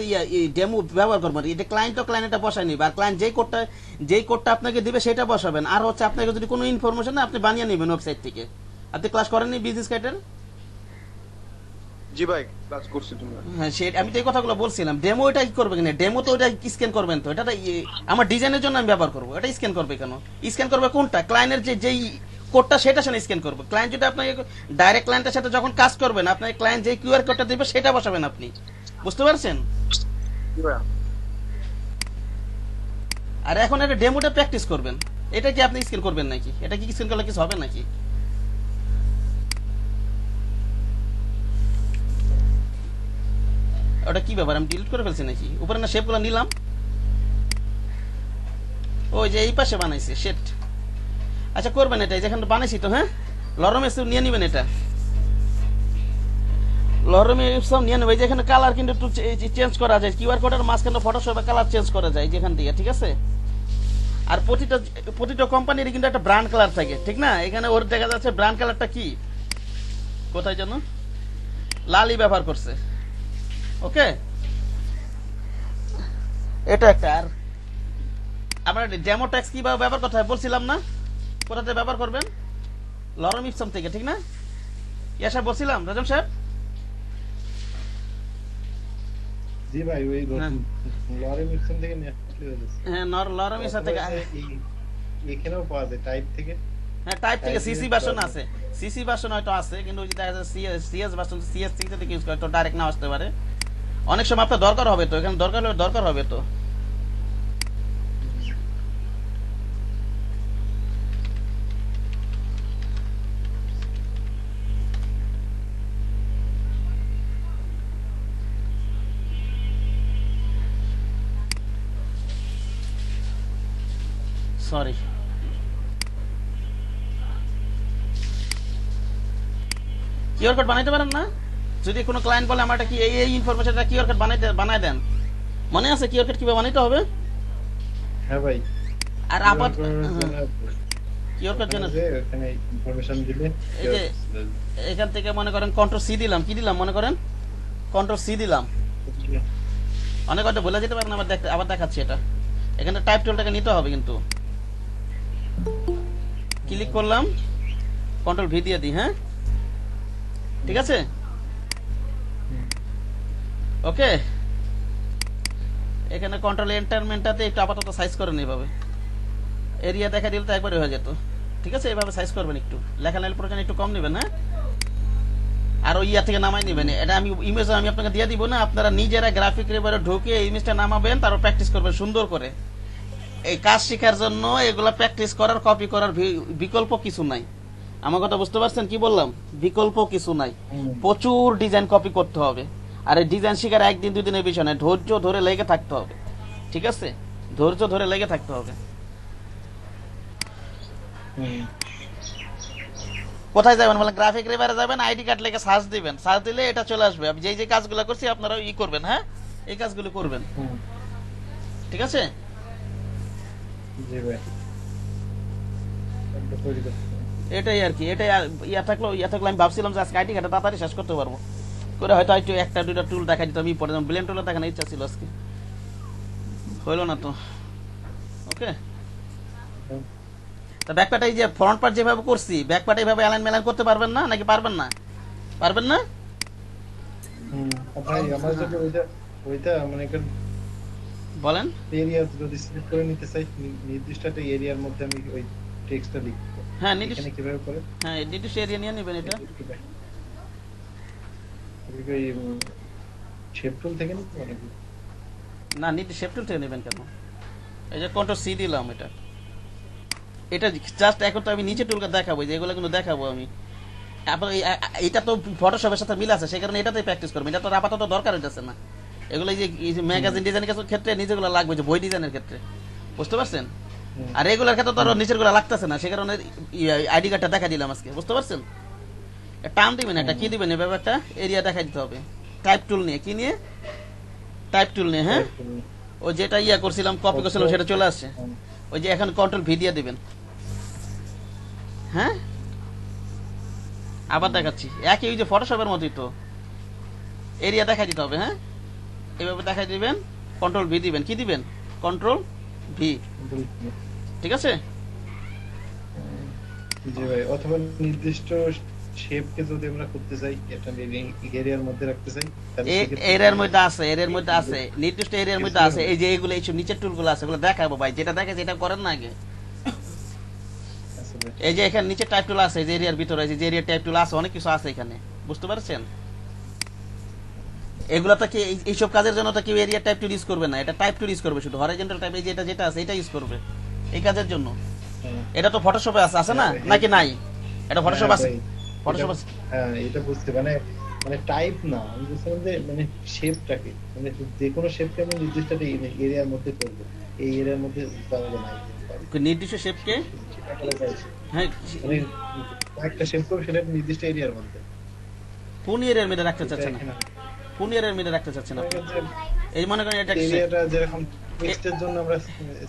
ডেমো ব্যবহার করবেন। এটা ক্লায়েন্ট তো ক্লায়েন্টটা বসায় নিবে, আর ক্লায়েন্ট যেই কোডটা আপনাকে দিবে সেটা বসাবেন। আর হচ্ছে আপনাকে যদি কোনো ইনফরমেশন আপনি বানিয়ে নেবেন ওয়েবসাইট থেকে। আপনি ক্লাস করেননি বিজনেস কার্ডের? জি ভাই, ক্লাস করছি তুমি। হ্যাঁ, সেটা আমি তো এই কথাগুলো বলছিলাম। ডেমো এটা কি করবে কেন? ডেমো তো ওটা স্ক্যান করবেন তো, এটা আমার ডিজাইনের জন্য আমি ব্যবহার করবো। এটা স্ক্যান করবে কেন? স্ক্যান করবে কোনটা? ক্লায়েন্টের যেই কোডটা সেটা সেটা স্ক্যান করবে। ক্লায়েন্ট যদি আপনাকে ডাইরেক্ট ক্লায়েন্টের সাথে যখন কাজ করবেন, আপনার ক্লায়েন্ট যে কিউআর কোডটা দিবে সেটা বসাবেন আপনি। বুঝতে পারছেন? জি ভাই। আর এখন এটা ডেমোটা প্র্যাকটিস করবেন। এটা কি আপনি স্ক্যান করবেন নাকি? এটা কি স্ক্যান করলে কিছু হবে নাকি? ওটা কি ব্যাপার? আমি ডিলিট করে ফেলছি নাকি? উপরে না শেপগুলো নিলাম। ওই যে এই পাশে বানাইছে শেট। আচ্ছা করবেন এটা, যেখানে বানাইছি তো, হ্যাঁ লরম এসব নিয়ে নেবেন, এটা লরম এসব নিয়ে নেবেন। যেখানে কালার কিন্তু একটু চেঞ্জ করা যায়, কিউআর কোডের মাঝখানে ফটোশপে কালার চেঞ্জ করা যায় যেখান থেকে, ঠিক আছে। আর প্রতিটা কোম্পানির কিন্তু একটা ব্র্যান্ড কালার থাকে, ঠিক না। এখানে ওর দেখা যাচ্ছে ব্র্যান্ড কালারটা কি, কোথায় যেন লালই ব্যবহার করছে। ওকে, এটা একটা। আর আমরা ডেমো ট্যাক্স কিভাবে ব্যবহার করতে হয় বলছিলাম না, কোথাতে ব্যবহার করবেন, লরম ইপসম থেকে, ঠিক না। ইয়া সাহেব বলছিলাম, রাজন সাহেব। জি ভাই, ওই লরেম ইপসন থেকে নিয়ে আসলে হয়ে যাচ্ছে। হ্যাঁ লরম ইপসম থেকে, এখানেও পাওয়া যায় টাইপ থেকে। হ্যাঁ টাইপ থেকে সিসি ভার্সন আছে, সিসি ভার্সন হয়তো আছে, কিন্তু ওই যে দেখা যাচ্ছে সিএস ভার্সন, সিএস থেকে ইউজ করে তো ডাইরেক্ট না আসতে পারে। অনেক সময় আপনার দরকার হবে, তো এখানে দরকার হবে তো। সরি, কিউআর কোড বানাইতে পারেন না? যদি কোনো ক্লায়েন্ট বলে আমার কি এই ইনফরমেশনটা কিউআর কোড বানাই দেন, মনে আছে কিউআর কোড কিভাবে বানাইতে হবে? হ্যাঁ ভাই। আর আপাত কিউআর কোড জন্য এখানে ইনফরমেশন দিলে, এই যে এখান থেকে মনে করেন কন্ট্রোল সি দিলাম, কি দিলাম মনে করেন কন্ট্রোল সি দিলাম, অনেক হয়তো বলে যেতে পারেন, আবার দেখাচ্ছি এটা। এখানে টাইপ টুলটাকে নিতে হবে, কিন্তু ক্লিক করলাম, কন্ট্রোল ভি দিয়ে দিই, হ্যাঁ ঠিক আছে। ওকে, এখানে কন্ট্রোল এন্টারমেন্টটাতে একটু আপাতত সাইজ করে এইভাবে, এরিয়া দেখা দিলে তো একবারে হয়ে যেত, ঠিক আছে। এভাবে সাইজ করবেন, একটু লেখালেখি প্রয়োজন একটু কম নেবেন, হ্যাঁ। আর ওই ইয়া থেকে নামাই নেবেন, এটা আমি ইমেজ আমি আপনাকে দিয়ে দিব না, আপনারা নিজেরা গ্রাফিক রিভারে ঢুকে ইমেজটা নামাবেন, তারপর প্র্যাকটিস করবেন সুন্দর করে। এই কাজ শেখার জন্য এগুলা প্র্যাকটিস করার, কপি করার বিকল্প কিছু নাই। আমার কথা বুঝতে পারছেন কি বললাম? বিকল্প কিছু নাই, প্রচুর ডিজাইন কপি করতে হবে। আর এই ডিজাইন শেখার একদিন দুই দিনের বিষয় নয়, ধৈর্য ধরে লেগে থাকতে হবে, ঠিক আছে। ধৈর্য ধরে লেগে থাকতে হবে। কোথায় যাবেন বলেন? গ্রাফিক রিভারে যাবেন, আইডি কার্ড লেগে সার্চ দিবেন, সার্চ দিলে এটা চলে আসবে। আমি যে কাজগুলো করছি আপনারা ই করবেন, হ্যাঁ এই কাজগুলো করবেন, ঠিক আছে। জি ভাই, এটাই আর কি, এটাই ইয়া থাকলো আমি ভাবছিলাম যে আজকে আইডি কার্ডটা তাড়াতাড়ি শেষ করতে পারবো, করে হয়তো একটু একটা দুইটা টুল দেখা দিতাম, পরে ব্লেন্ড টুলও দেখানোর ইচ্ছা ছিল, আজকে হইলো না তো। ওকে, তা ব্যাকপ্যাট এই যে ফ্রন্ট পার্ট যেভাবে করছি, ব্যাকপ্যাট এইভাবে অ্যালাইন করতে পারবেন না নাকি পারবেন না? পারবেন না? ভাই আমার যদি ওইটা মনে করেন বলেন, এরিয়া যদি সিলেক্ট করে নিতে চাই, নির্দিষ্ট একটা এরিয়ার মধ্যে আমি ওই টেক্সটটা লিখব। হ্যাঁ এখানে কিভাবে করে? হ্যাঁ নির্দিষ্ট এরিয়া নিয়ে নেবেন। এটা ওই শেপ টুল থেকে নিতে পারি না, নির্দিষ্ট শেপ টুল থেকে নেবেন কেন? এই যে কন্ট্রোল সি দিলাম, এটা জাস্ট এখন তো আমি নিচে টুলটা দেখাবো, যে এগুলো কিন্তু দেখাবো আমি। এটা তো ফটোশপের সাথে মিল আছে, সেই কারণে এটাতেই প্র্যাকটিস করবো। এটা তো আপাতত দরকার হইতেছে না। এগুলো এই যে ম্যাগাজিন ডিজাইনের ক্ষেত্রে নিজেগুলো লাগবে, যে বই ডিজাইনের ক্ষেত্রে, বুঝতে পারছেন। আর এগুলোর ক্ষেত্রে তো আরো নিচের গুলো লাগতেছে না, সে কারণে আইডি কার্ডটা দেখা দিলাম আজকে, বুঝতে পারছেন। টার্ম দিবেন, একটা কি দিবেন, এভাবে একটা এরিয়া দেখা দিতে হবে। টাইপ টুল নিয়ে, কি নিয়ে? টাইপ টুল নিয়ে, হ্যাঁ। ও যেটা ইয়া করছিলাম, কপি করছিলাম, সেটা চলে আসছে। ওই যে এখন কন্ট্রোল ভি দিয়ে দিবেন, হ্যাঁ। আবার দেখাচ্ছি, একই ওই যে ফটোশপের মতোই তো এরিয়া দেখা দিতে হবে, হ্যাঁ। এইভাবে দেখাই দিবেন, কন্ট্রোল ভি দিবেন, কি দিবেন? কন্ট্রোল ভি, ঠিক আছে। জি ভাই, অথবা নির্দিষ্ট শেপকে যদি আমরা করতে চাই, এটা এরিয়ার মধ্যে রাখতে চাই, এরিয়ার মধ্যে আছে, এরিয়ার মধ্যে আছে, নির্দিষ্ট এরিয়ার মধ্যে আছে। এই যে এগুলো, এইসব নিচের টুলগুলো আছে, এগুলো দেখাবো ভাই। যেটা দেখে যেটা করেন না আগে। এই যে এখানে নিচে টাইপ টুল আছে, এই যে এরিয়ার ভিতরে যে এরিয়া টাইপ টুল আছে, অনেক কিছু আছে এখানে, বুঝতে পারছেন। এগুলো তো কি এইসব কাজের জন্য তো কেউ এরিয়া টাইপ টুল ইউজ করবে না, এটা টাইপ টুল ইউজ করবে, শুধু হরাইজন্টাল টাইপ, এই যে যেটা আছে এটা ইউজ করবে এই কাজের জন্য। এটা তো ফটোশপে আছে না, নাকি নাই? এটা ফটোশপ আছে, ফটোশপ আছে। হ্যাঁ, এটা বুঝতে মানে টাইপ না, আমি বুঝলাম যে মানে শেপটাকে, মানে যে কোনো শেপকে আমি নির্দিষ্ট এরিয়ার মধ্যে করব। এই এরিয়ার মধ্যে যাওয়া যায় না। নির্দিষ্ট শেপকে হ্যাঁ মানে একটা শেপ করব সেটা একটা নির্দিষ্ট এরিয়ার মধ্যে। কোন এরিয়ার মধ্যে রাখতে চাচ্ছেন না? কোন এরিয়ার মধ্যে রাখতে চাচ্ছেন আপনি? এই মনে করেন এটা এরিয়াটা যেরকম টেক্সটের জন্য আমরা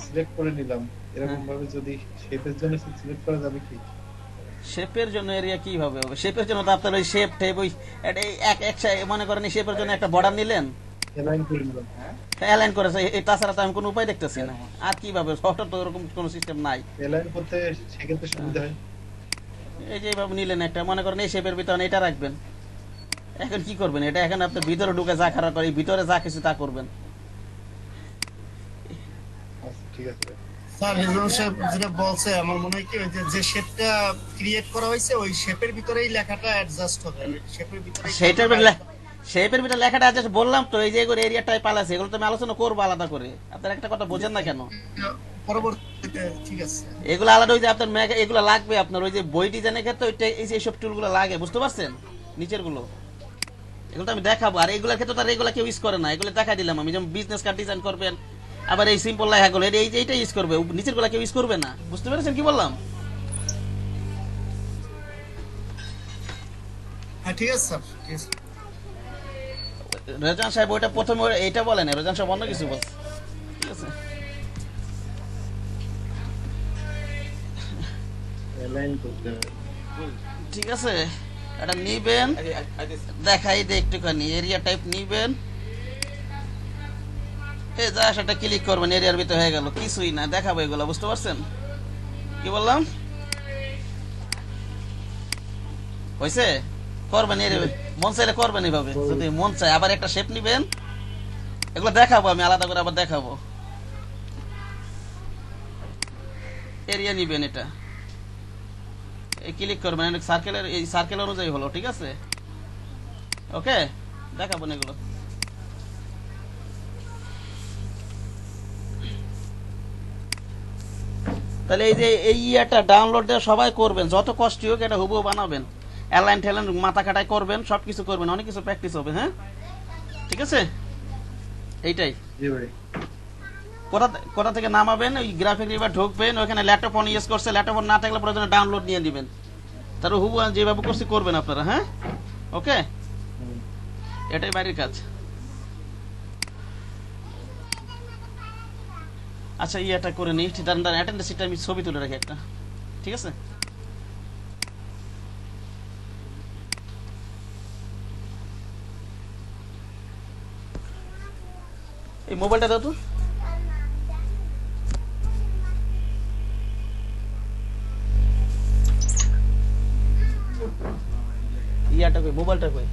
সিলেক্ট করে নিলাম, এরকম ভাবে যদি শেপের জন্য সিলেক্ট করা যাবে কি? শেপের জন্য এরিয়া কিভাবে হবে? শেপের জন্য তো আপনার ওই শেপ টেপ ওই এক এক মনে করেন এই শেপের জন্য একটা বর্ডার নিলেন, অ্যালাইন করে নিলাম। অ্যালাইন করেছে, তাছাড়া তো আমি কোনো উপায় দেখতেছি না। আর কিভাবে? সফটওয়্যার তো এরকম কোনো সিস্টেম নাই। অ্যালাইন করতে সেক্ষেত্রে সুবিধা হয়। এই যে এইভাবে নিলেন একটা, মনে করেন এই শেপের ভিতরে এটা রাখবেন। এখন কি করবেন? এটা এখন আপনি ভিতরে ঢুকে যা খারাপ করে ভিতরে যা কিছু তা করবেন। আচ্ছা ঠিক আছে। স্যার রিজন সাহেব যেটা বলছে আমার মনে হয় কি ওই যে শেপটা ক্রিয়েট করা হয়েছে ওই শেপের ভিতরেই লেখাটা অ্যাডজাস্ট হবে, শেপের ভিতরে শেপের ভিতরে লেখাটা আছে বললাম তো, এই যে এগুলো এরিয়া টাইপ আলাদা, এগুলো তো আমি আলোচনা করবো আলাদা করে। আপনার একটা কথা বোঝেন না কেন? পরবর্তীতে ঠিক আছে। এগুলো আলাদা, ওই যে আপনার এগুলো লাগবে আপনার ওই যে বই ডিজাইনের ক্ষেত্রে ওইটা এই যে এইসব টুলগুলো লাগে, বুঝতে পারছেন? নিচের গুলো এগুলো তো আমি দেখাবো। আর এগুলোর ক্ষেত্রে তার এগুলো কেউ ইউজ করে না, এগুলো দেখা দিলাম আমি। যেমন বিজনেস কার্ড ডিজাইন করবেন, আবার এই সিম্পল লেখাগুলো এই যে এইটা ইউজ করবে, নিচের গুলো কেউ ইউজ করবে না। বুঝতে পেরেছেন কি বললাম? হ্যাঁ ঠিক আছে স্যার, ঠিক আছে। রেজান সাহেব ওইটা প্রথমে এইটা বলেন, রেজান সাহেব অন্য কিছু বলছে, ঠিক আছে? অ্যালাইন করতে হবে। ঠিক আছে, এটা নিবেন, দেখাই দে একটুখানি। এরিয়া টাইপ নিবেন, এই যা সেটা ক্লিক করবেন, এরিয়ার ভিতরে হয়ে গেল। কিছুই না, দেখাবো এগুলো, বুঝতে পারছেন কি বললাম? হয়েছে? করবেন মন চাইলে করবেন এইভাবে, যদি মন চায়। আবার একটা শেপ নিবেন, এগুলো দেখাবো আমি আলাদা করে, আবার দেখাবো। এরিয়া নিবেন, এটা এই ক্লিক করবেন, সার্কেলের এই সার্কেল অনুযায়ী হলো, ঠিক আছে? ওকে, দেখাবো না এগুলো। তাহলে এই যে এই ইয়াটা ডাউনলোড দিয়ে সবাই করবেন, যত কষ্ট হোক এটা হুবহু বানাবেন, অ্যালাইন ঠ্যালাইন মাথা কাটাই করবেন, সবকিছু করবেন, অনেক কিছু প্র্যাকটিস হবে। হ্যাঁ ঠিক আছে, এইটাই। জি ভাই। কোথা থেকে নামাবেন? ওই গ্রাফিক রিভার ঢুকবেন, ওখানে ল্যাপটপ অন ইউজ করছে, ল্যাপটপ না থাকলে প্রয়োজনে ডাউনলোড নিয়ে নেবেন, তারপর হুবহু যেভাবে করছি করবেন আপনারা। হ্যাঁ ওকে, এটাই বাড়ির কাজ। আচ্ছা ইয়েটা করে নিই, দাঁড়ান দাঁড়ান, অ্যাটেন্ডেন্স শিটটা আমি ছবি তুলে রাখি একটা, ঠিক আছে? এই মোবাইলটা দাও তো। ইয়াটা কই, মোবাইলটা কই?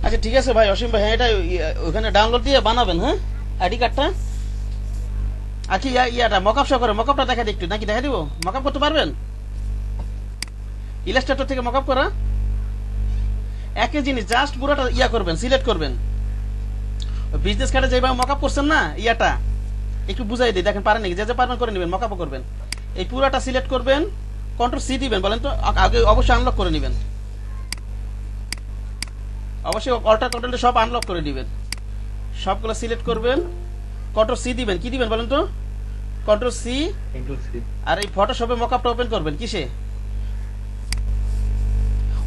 আচ্ছা ঠিক আছে ভাই অসীম ভাই, হ্যাঁ এটা ওখানে ডাউনলোড দিয়ে বানাবেন। হ্যাঁ আইডি কার্ডটা আর কি ইয়াটা মকআপ শো করে, মকআপটা দেখা দিই একটু, নাকি দেখা দিব? মকআপ করতে পারবেন? ইলাস্ট্রেটর থেকে মকআপ করা একই জিনিস, জাস্ট পুরোটা ইয়া করবেন, সিলেক্ট করবেন। বিজনেস কার্ডে যেভাবে মকআপ করছেন না, ইয়াটা একটু বুঝাই দিই, দেখেন পারেন নাকি? যে পারবেন করে নেবেন, মকআপও করবেন। এই পুরোটা সিলেক্ট করবেন, কন্ট্রোল সি দিবেন, বলেন তো আগে অবশ্যই আনলক করে নেবেন, অবশ্যই অল্টার কন্ট্রোল সব আনলক করে দিবেন, সবগুলো সিলেক্ট করবেন, কন্ট্রোল সি দিবেন। কি দিবেন বলেন তো? Control C. আর এই ফটোশপে মকআপটা ওপেন করবেন কিসে?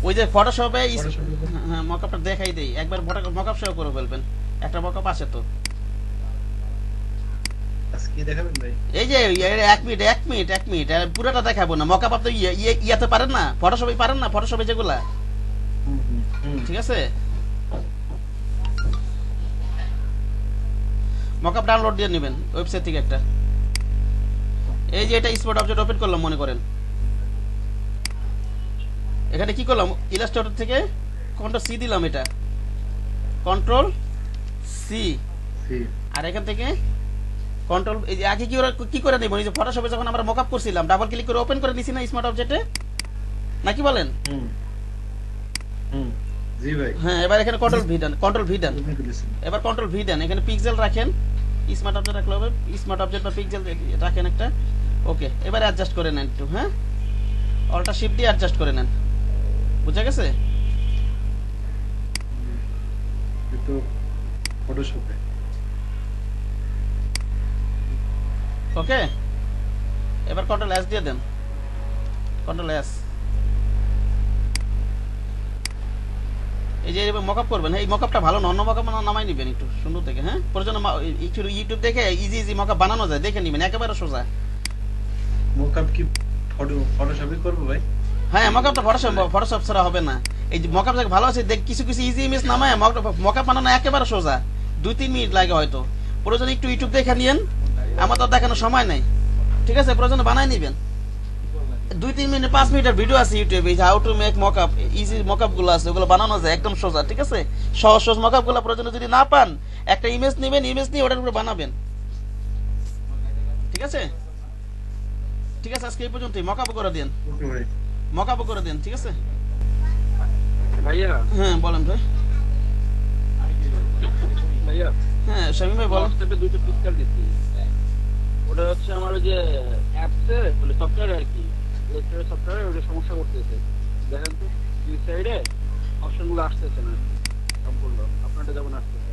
ওই যে ফটোশপে হ্যাঁ মকআপটা দেখাই দেই একবার, মকআপ সহ করে ফেলবেন। একটা মকআপ আছে তো, আজকে দেখাবেন ভাই? এই যে 1 মিনিট পুরোটা দেখাবো না। মকআপ আপনি ইয়াতে পারেন না, ফটোশপে পারেন না, ফটোশপে যেগুলা, ঠিক আছে? মকআপ ডাউনলোড দিয়ে নেবেন ওয়েবসাইট থেকে একটা। এই যে এটা স্পট অবজেক্ট ওপেন করলাম মনে করেন, এখানে কি করলাম ইলাস্ট্রেটর থেকে কন্ট্রোল সি দিলাম, এটা কন্ট্রোল সি, আর এখান থেকে কন্ট্রোল এই যে আগে কি করে নেব, এই যে ফটোশপে যখন আমরা মকআপ করছিলাম ডাবল ক্লিক করে ওপেন করে নিছি না স্মার্ট অবজেক্টে, নাকি বলেন? জি ভাই। হ্যাঁ, এবার এখানে কন্ট্রোল ভি দেন, কন্ট্রোল ভি দেন, এবার কন্ট্রোল ভি দেন, এখানে পিক্সেল রাখেন, স্মার্ট অবজেক্ট রাখলে হবে, স্মার্ট অবজেক্ট বা পিক্সেল রাখেন একটা। ওকে, এবার অ্যাডজাস্ট করে নেন একটু, হ্যাঁ অল্টার শিফট দিয়ে অ্যাডজাস্ট করে নেন, বুঝা গেছে? একটু ফটোশপে ওকে, এবার কন্ট্রোল এস দিয়ে দেন, কন্ট্রোল এস। এই যে মকআপ করবেন, এই মকআপটা ভালো না, অন্য মকআপ নামাই নেবেন একটু সুন্দর থেকে, হ্যাঁ প্রয়োজন একটু ইউটিউব দেখে ইজি মকআপ বানানো যায় দেখে নেবেন, একেবারে সোজা। মোকআপ কি ফটোশপে করব ভাই? হ্যাঁ, মকআপটা ফটোশপ ছাড়া হবে না। এই যে মকআপ দেখে ভালো আছে, দেখ কিছু কিছু ইজি ইমেজ নামায় মকআপ বানানো একেবারে সোজা, 2-3 মিনিট লাগে হয়তো। প্রয়োজন একটু ইউটিউব দেখে নিয়েন, আমার তো দেখানোর সময় নাই, ঠিক আছে? প্রয়োজন বানাই নেবেন, 2-3 মিনিট 5 মিনিটের ভিডিও আছে ইউটিউবে, how to make mockup, easy mockup গুলো আছে, ওগুলো বানানো যায় একদম সোজা, ঠিক আছে? সহজ সহজ মকআপ গুলো প্রয়োজন যদি না পান একটা ইমেজ নেবেন, ইমেজ নিয়ে ওটার উপরে বানাবেন, ঠিক আছে? ঠিক আছে, আজকে এই পর্যন্তই, মকআপ করে দেন, ওকে ভাই। মকআপ করে দেন, ঠিক আছে? ভাইয়া হ্যাঁ বলেন ভাই। ভাইয়া হ্যাঁ শামীম ভাই বলেন। হোয়াটসঅ্যাপে দুটো পিকচার দিচ্ছি, ওটা হচ্ছে আমার ওই যে অ্যাপসে মানে সফটওয়্যার আর কি, ইলেকট্রিক সফটওয়্যারে ওটা সমস্যা করতেছে, দেখেন তো দুই সাইডে অপশনগুলো আসতেছে না সম্পূর্ণ, আপনারটা যেমন আসতেছে।